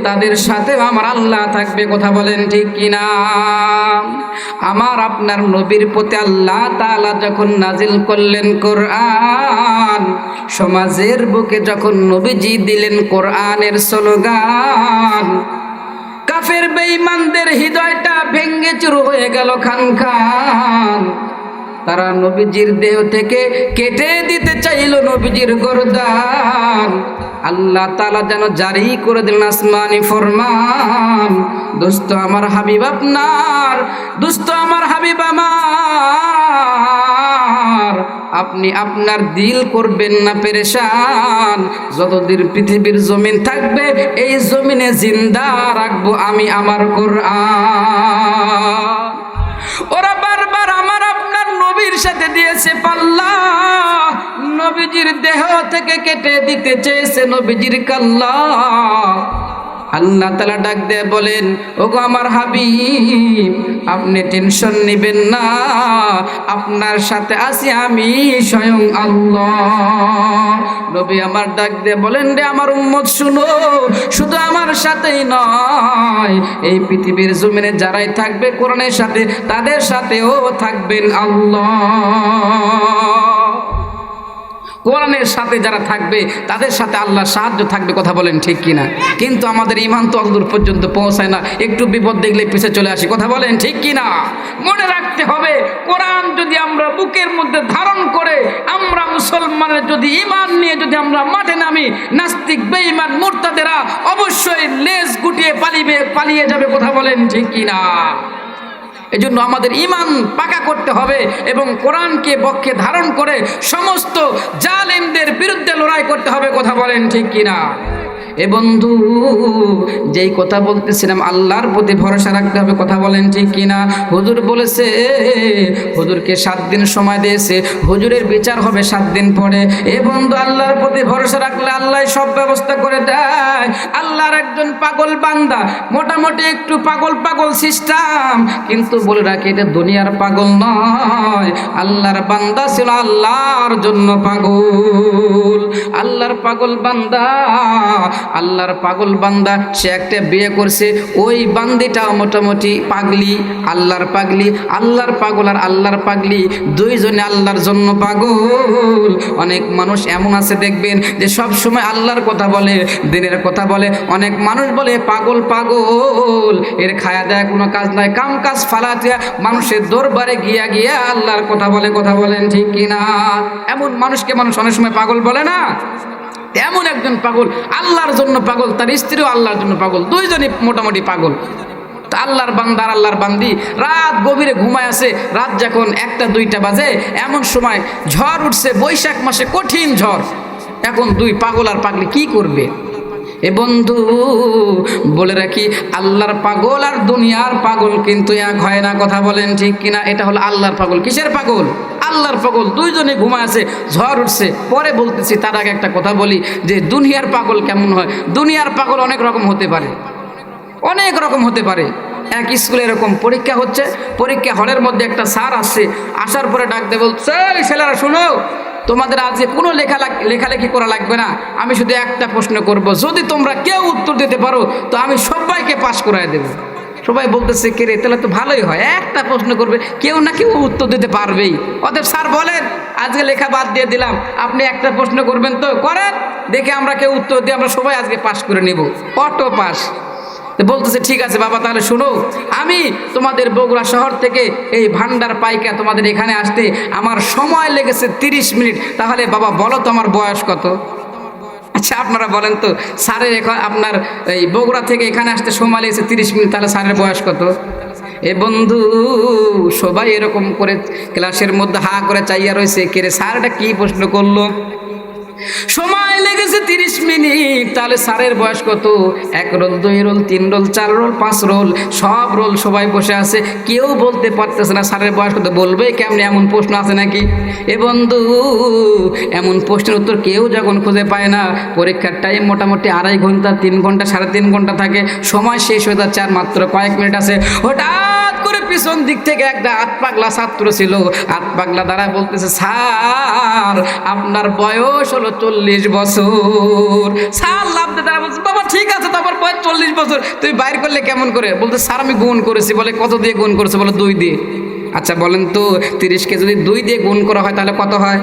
তাদের সাথে আমার আল্লাহ থাকবে কথা বলেন ঠিক কিনা আমার আপনার নবীর প্রতি আল্লাহ তাআলা যখন নাজিল করলেন কোরআন সমাজের বুকে যখন নবীজি দিলেন কোরআনের স্লোগান কাফের বেঈমানদের হৃদয়টা ভেঙে চুর হয়ে গেল খান খান তারা নবীজির দেহ থেকে কেটে দিতে চাইল নবীজির গর্দান আল্লাহ তাআলা যেন জারি করে দিলেন আসমানি ফরমান দোস্ত আমার হাবিব আপনার দোস্ত আমার হাবিব আমার আপনি আপনার দিল করবেন না পেরেশান যতদিন পৃথিবীর জমিন থাকবে এই জমিনে জিন্দা রাখবো আমি আমার কোরআন ওরা বারবার আমার আপনার নবীর সাথে দিয়েছে পাল্লা নবীজির দেহ থেকে কেটে দিতে চেয়েছে নবীজির কাল্লা আল্লাহ তাআলা ডাক দিয়ে বলেন ওগো আমার হাবিব আপনি টেনশন নেবেন না আপনার সাথে আছি আমি স্বয়ং আল্লাহ নবী আমার ডাক দিয়ে বলেন রে আমার উম্মত শুনো শুধু আমার সাথেই নয় এই পৃথিবীর জমিনে যারাই থাকবে কোরআনের সাথে তাদের সাথেও থাকবেন আল্লাহ কোরআনের সাথে যারা থাকবে তাদের সাথে আল্লাহর সাহায্য থাকবে কথা বলেন ঠিক কিনা কিন্তু আমাদের ঈমান তো অদূর পর্যন্ত পৌঁছায় না একটু বিপদ দেখলে পিছে চলে আসি কথা বলেন ঠিক কিনা মনে রাখতে হবে কোরআন যদি আমরা বুকের মধ্যে ধারণ করে আমরা মুসলমানের যদি ঈমান নিয়ে যদি আমরা মাঠে নামি নাস্তিক বেঈমান মুরতাদেরা অবশ্যই লেজ গুটিয়ে পালিয়ে যাবে কথা বলেন ঠিক কিনা এজন্য আমাদের ঈমান পাকা করতে হবে এবং কোরআনকে বক্ষে ধারণ করে সমস্ত জালেমদের বিরুদ্ধে লড়াই করতে হবে কথা বলেন ঠিক কিনা এ বন্ধু যেই কথা বলতেছিলাম আল্লাহর প্রতি ভরসা রাখতে হবে কথা বলেন ঠিক কিনা হুজুর বলেছে হুজুরকে 7 দিন সময় দিয়েছে হুজুরের বিচার হবে 7 দিন পরে এ বন্ধু আল্লাহর প্রতি ভরসা রাখলে আল্লাহ সব ব্যবস্থা করে দেয় আল্লাহর একজন পাগল বান্দা মোটামুটি একটু পাগল সিস্টেম কিন্তু বলে রাখি এটা দুনিয়ার পাগল নয় আল্লাহর বান্দা ছিল আল্লাহর জন্য পাগল আল্লাহর পাগল বান্দা আল্লাহর পাগল বান্দা সে একটা বিয়ে করছে ওই বান্দিটা মোটামুটি পাগলি আল্লাহর পাগল আর আল্লাহর পাগলি দুইজনে আল্লাহর জন্য পাগল অনেক মানুষ এমন আছে দেখবেন যে সব সময় আল্লাহর কথা বলে দিনের কথা বলে অনেক মানুষ বলে পাগল এর খায়া দেয় কোনো কাজ নাই কাম কাজ ফালাতে মানুষের দরবারে গিয়া আল্লাহর কথা বলেন ঠিক কিনা এমন মানুষকে মানুষ অনেক সময় পাগল বলে না এমন একজন পাগল আল্লাহর জন্য পাগল তার স্ত্রীও আল্লাহর জন্য পাগল দুইজনই মোটামুটি পাগল তা আল্লাহর বান্দা আর আল্লাহর বান্দি রাত গভীরে ঘুমায় আছে রাত যখন 1টা-2টা বাজে এমন সময় ঝড় উঠছে বৈশাখ মাসে কঠিন ঝড় এখন দুই পাগল আর পাগলি কি করবে এ বন্ধু বলে রাখি আল্লাহর পাগল আর দুনিয়ার পাগল কিন্তু এক হয় না কথা বলেন ঠিক কিনা এটা হলো আল্লাহর পাগল কিসের পাগল আল্লাহর পাগল দুইজনে ঘুমায় আছে ঝড় উঠছে পরে বলতেছি তার আগে একটা কথা বলি যে দুনিয়ার পাগল কেমন হয় দুনিয়ার পাগল অনেক রকম হতে পারে এক স্কুলে এরকম পরীক্ষা হচ্ছে পরীক্ষা হলের মধ্যে একটা স্যার আসছে আসার পরে ডাক দিয়ে বলছে এই ছেলেরা শোনো তোমাদের আজকে কোনো লেখালেখি করা লাগবে না আমি শুধু একটা প্রশ্ন করব যদি তোমরা কেউ উত্তর দিতে পারো তো আমি সবাইকে পাস করায় দেব সবাই বলতেছে কে রে, তাহলে তো ভালোই হয়, একটা প্রশ্ন করবে, কেউ না কেউ উত্তর দিতে পারবেই। অতএব স্যার বলেন আজকে লেখা বাদ দিয়ে দিলাম, আপনি একটা প্রশ্ন করবেন তো করেন, দেখে আমরা কেউ উত্তর দিয়ে আমরা সবাই আজকে পাস করে নিব, অটো পাস। বলতেছে ঠিক আছে বাবা, তাহলে শোনো, আমি তোমাদের বগুড়া শহর থেকে এই ভান্ডার পাইকা তোমাদের এখানে আসতে আমার সময় লেগেছে 30 মিনিট। তাহলে বাবা বলো তো আমার বয়স কত? আচ্ছা আপনারা বলেন তো, স্যারের এখন আপনার এই বগুড়া থেকে এখানে আসতে সময় লেগেছে 30 মিনিট, তাহলে স্যারের বয়স কত? এ বন্ধু সবাই এরকম করে ক্লাসের মধ্যে হা করে চাইয়া রয়েছে, কে রে স্যারটা কি প্রশ্ন করলো, সময় লেগেছে 30 মিনিট, তাহলে স্যারের বয়স কত? 1 roll 2 roll 3 roll 4 roll 5 roll, সব রোল সবাই বসে আছে, কেউ বলতে পারতেছে না স্যারের বয়স কত। বলবে কেমনে? এমন প্রশ্ন আছে নাকি? এ বন্ধু এমন প্রশ্নের উত্তর কেউ যখন খুঁজে পায় না, পরীক্ষার টাইম মোটামুটি 2.5 ঘন্টা 3 ঘন্টা 3.5 ঘন্টা থাকে, সময় শেষ হয়ে যাচ্ছে আর মাত্র কয়েক মিনিট আছে, হঠাৎ করে পিছন দিক থেকে একটা আতপাগলা ছাত্র ছিল, আতপাগলা দ্বারা বলতেছে স্যার আপনার বয়স হলো 40 বছর। স্যার লাভ দিয়ে তারা বলছে বাবা ঠিক আছে, তোমার বয়স 40 বছর, তুমি বাইর করলে কেমন করে? বলতে স্যার আমি গুণ করেছি। বলে কত দিয়ে গুণ করেছে? বলে 2 দিয়ে। আচ্ছা বলেন তো 30কে যদি 2 দিয়ে গুণ করা হয় তাহলে কত হয়?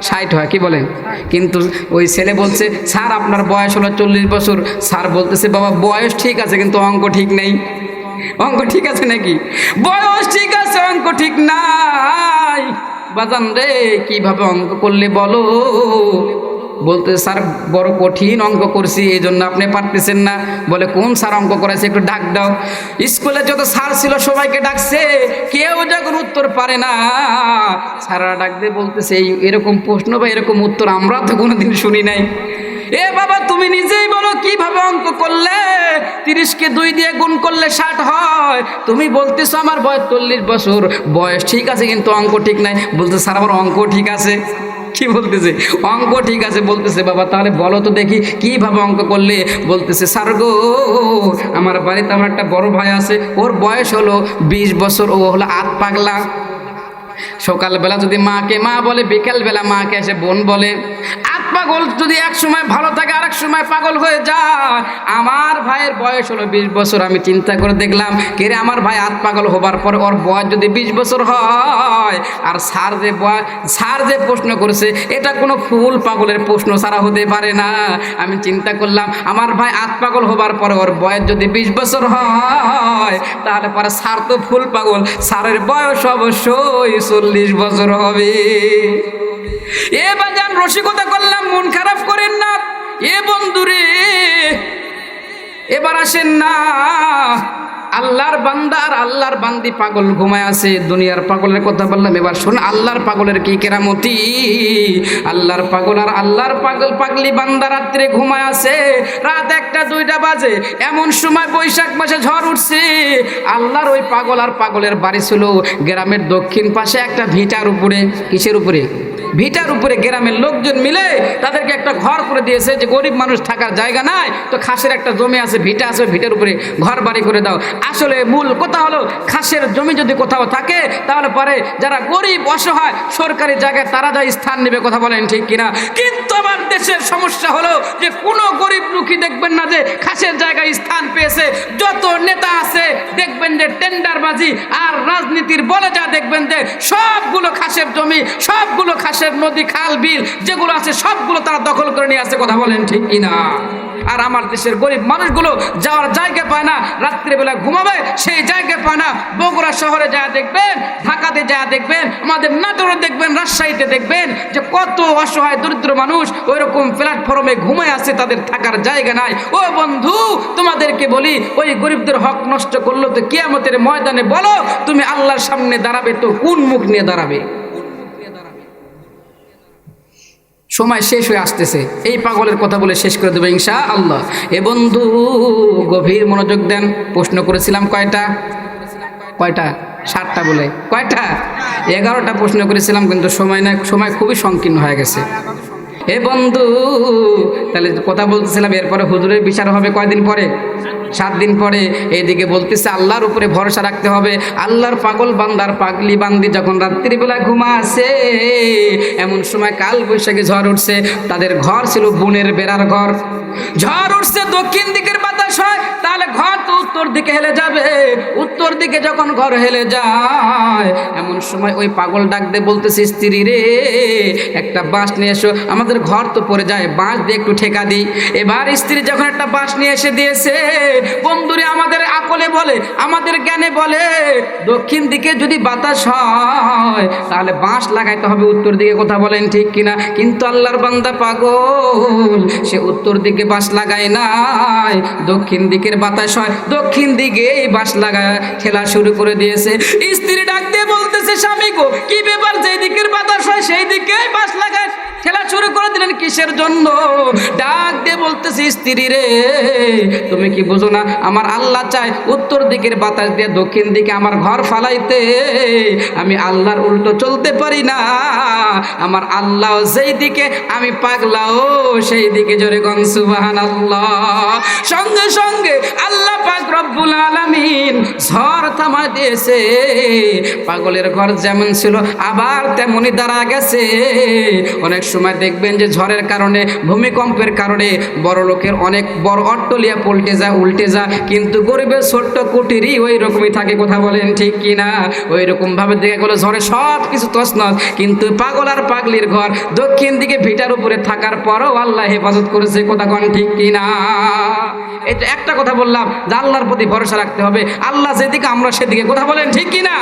60 হয়, কি বলেন? কিন্তু ওই ছেলে বলছে স্যার আপনার বয়স হলো 40 বছর। স্যার বলতেছে বাবা বয়স ঠিক আছে কিন্তু অঙ্ক ঠিক নেই। অঙ্ক ঠিক আছে নাকি? বয়স ঠিক আছে, অঙ্ক ঠিক নাই। বাজান রে কিভাবে অঙ্ক করলে বলো? বলতে স্যার বড় কঠিন অঙ্ক করছি, এই জন্য আপনি পারতেছেন না। বলে কোন স্যার অঙ্ক করাইছে একটু ডাক দাও। স্কুলে যত স্যার ছিল সবাইকে ডাকছে, কেউ যখন উত্তর পারে না, স্যাররা ডাক দিয়ে বলতেছে এরকম প্রশ্ন বা এরকম উত্তর আমরা তো কোনোদিন শুনি নাই। এ বাবা তুমি নিজেই বলো কিভাবে অঙ্ক করলে 30কে 2 দিয়ে গুণ করলে 60 হয়? তুমি বলতেছো আমার বয়স 40 বছর, বয়স ঠিক আছে কিন্তু অঙ্ক ঠিক নাই। বলতে স্যার আমার অঙ্ক ঠিক আছে। কি বলতেছে? অঙ্ক ঠিক আছে। বলতেছে বাবা তাহলে বলো তো দেখি কিভাবে অঙ্ক করলে? বলতেছে স্যার গো আমার বাড়িতে আমার একটা বড় ভাই আছে, ওর বয়স হলো 20 বছর, ও হলো আতপাগলা। সকালবেলা যদি মাকে মা বলে, বিকেলবেলা মাকে এসে বোন বলে। পাগল যদি এক সময় ভালো থাকে আর এক সময় পাগল হয়ে যায়। আমার ভাইয়ের বয়স হলো 20 বছর। আমি চিন্তা করে দেখলাম কে রে আমার ভাই আত পাগল হবার পরে ওর বয়স যদি 20 বছর হয়, আর স্যার যে প্রশ্ন করেছে এটা কোনো ফুল পাগলের প্রশ্ন ছাড়া হতে পারে না। আমি চিন্তা করলাম আমার ভাই আত পাগল হবার পরে ওর বয়স যদি 20 বছর হয়, তাহলে পরে স্যার তো ফুল পাগল, স্যারের বয়স অবশ্যই 40 বছর হবে। এ বাজান রসিকতা করলাম, মন খারাপ করেন না। এ বন্ধুরে এবার আসেন না, আল্লাহর বান্দা আর আল্লাহর বান্দি পাগল ঘুমায় আছে। দুনিয়ার পাগলের কথা বললাম, এবার শোন আল্লাহর পাগলের কি কেরামতি। আল্লাহর পাগল আর আল্লাহর পাগলি বান্দা রাত্রে ঘুমায় আছে, রাত 1টা 2টা বাজে, এমন সময় বৈশাখ মাসে ঝড় উঠছে। আল্লাহর ওই পাগল আর পাগলের বাড়ি ছিল গ্রামের দক্ষিণ পাশে একটা ভিটার উপরে। কিসের উপরে? ভিটার উপরে। গ্রামের লোকজন মিলে তাদেরকে একটা ঘর করে দিয়েছে, যে গরিব মানুষ থাকার জায়গা নাই, তো খাসের একটা জমি আছে, ভিটা আছে, ভিটার উপরে ঘর বাড়ি করে দাও। আসলে মূল কথা হলো খাসের জমি যদি কোথাও থাকে তাহলে পরে যারা গরিব অসহায় সরকারি জায়গায় তারা যা স্থান নেবে, কথা বলেন ঠিক কিনা? কিন্তু আমার দেশের সমস্যা হলো যে কোনো গরিব লোকই দেখবেন না যে খাসের জায়গায় স্থান পেয়েছে। যত নেতা আছে দেখবেন যে টেন্ডারবাজি আর রাজনীতির বলে যা দেখবেন যে সবগুলো খাসের জমি, সবগুলো খাসের নদী খাল বিল যেগুলো আছে সবগুলো তারা দখল করে নিয়ে আসছে, কথা বলেন ঠিক কিনা? আর আমার দেশের গরিব মানুষগুলো যাওয়ার জায়গা পায় না, রাত্রিবেলা ঘুমাবে সেই জায়গা পায় না। বগুড়া শহরে যা দেখবেন, ঢাকাতে যা দেখবেন, আমাদের নাটোরে দেখবেন, রাজশাহীতে দেখবেন যে কত অসহায় দরিদ্র মানুষ ওইরকম প্ল্যাটফর্মে ঘুমায় আছে, তাদের থাকার জায়গা নাই। ও বন্ধু তোমাদেরকে বলি, ওই গরিবদের হক নষ্ট করলো তো কিয়ামতের ময়দানে বলো তুমি আল্লাহর সামনে দাঁড়াবে তো কোন মুখ নিয়ে দাঁড়াবে? সময় শেষ হয়ে আসতেছে, এই পাগলের কথা বলে শেষ করে দেবো ইনশাআল্লাহ। এ বন্ধু গভীর মনোযোগ দেন। প্রশ্ন করেছিলাম কয়টা? 7টা বলে কয়টা? 11টা প্রশ্ন করেছিলাম, কিন্তু সময় না, সময় খুবই সংকীর্ণ হয়ে গেছে। এ বন্ধু তাহলে কথা বলতেছিলাম, এরপরে হুজুরের বিচার হবে কয়দিন পরে? 7 দিন পরে এইদিকে বলতেছে আল্লাহর উপরে ভরসা রাখতে হবে। আল্লাহর পাগল বান্দার পাগলি বান্দি যখন রাত্রিবেলা ঘুমাছে, এমন সময় কাল বৈশাখী ঝড় উঠছে। তাদের ঘর ছিল বনের বেড়ার ঘর। ঝড় উঠছে, দক্ষিণ দিকের বাতাস হয়, তাহলে ঘর তো উত্তর দিকে হেলে যাবে। উত্তর দিকে যখন ঘর হেলে যায়, এমন সময় ওই পাগল ডাক দিয়ে বলতেছে, স্ত্রী রে, একটা বাঁশ নিয়ে এসো, আমাদের ঘর তো পড়ে যায়, বাঁশ দিয়ে একটু ঠেকা দিই। এবার স্ত্রী যখন একটা বাঁশ নিয়ে এসে দিয়েছে, বন্ধুরে আমাদের আকলে বলে, আমাদের জ্ঞানে বলে, দক্ষিণ দিকে যদি বাতাস হয় তাহলে বাঁশ লাগাইতে হবে উত্তর দিকে। কথা বলেন ঠিক কিনা? কিন্তু আল্লাহর বান্দা পাগল, সে উত্তর দিকে বাঁশ লাগায় নাই, দক্ষিণ দিকের বাতাস হয়, দক্ষিণ দিকে বাঁশ লাগায় খেলা শুরু করে দিয়েছে। স্ত্রী ডাক দিয়ে বলতেছে, স্বামী গো, কি ব্যাপার, যেই দিকের বাতাস হয় সেই দিকে বাঁশ লাগায় খেলা শুরু করে দিলেন, কিসের জন্য? ডাক দিয়ে বলতেছে, স্ত্রী রে, তুমি কি বুঝো না, আমার আল্লাহ চায় উত্তর দিকের বাতাস দিয়ে দক্ষিণ দিকে আমার ঘর ফালাইতে, আমি আল্লাহর উল্টো চলতে পারি না। আমার আল্লাহ যেই দিকে, আমি পাগলাও সেই দিকে। জোরে গন সুবহানাল্লাহ। সঙ্গে সঙ্গে আল্লাহ পাক রব্বুল আলামিন ঝড় থামা দিয়েছে। পাগলের ঘর যেমন ছিল আবার তেমনই দাঁড়া গেছে। অনেক সময় দেখবেন যে ঝড়ের কারণে, ভূমিকম্পের কারণে বড় লোকের অনেক বড় অট্টলিয়া পল্টে যায়, উল্টে যায়, কিন্তু গরিবের ছোট্ট কুটিরই ওই রকমই থাকে। কথা বলেন ঠিক কিনা? ওই রকম ভাবে দেখে গেলো ঝড়ে সব কিছু তছনছ, কিন্তু পাগল আর পাগলির ঘর দক্ষিণ দিকে ভিটার উপরে থাকার পরও আল্লাহ হেফাজত করেছে। কথা কোন ঠিক কিনা? এটা একটা কথা বললাম যে আল্লাহর প্রতি ভরসা রাখতে হবে, আল্লাহ যেদিকে আমরা সেদিকে। কথা বলেন ঠিক কিনা?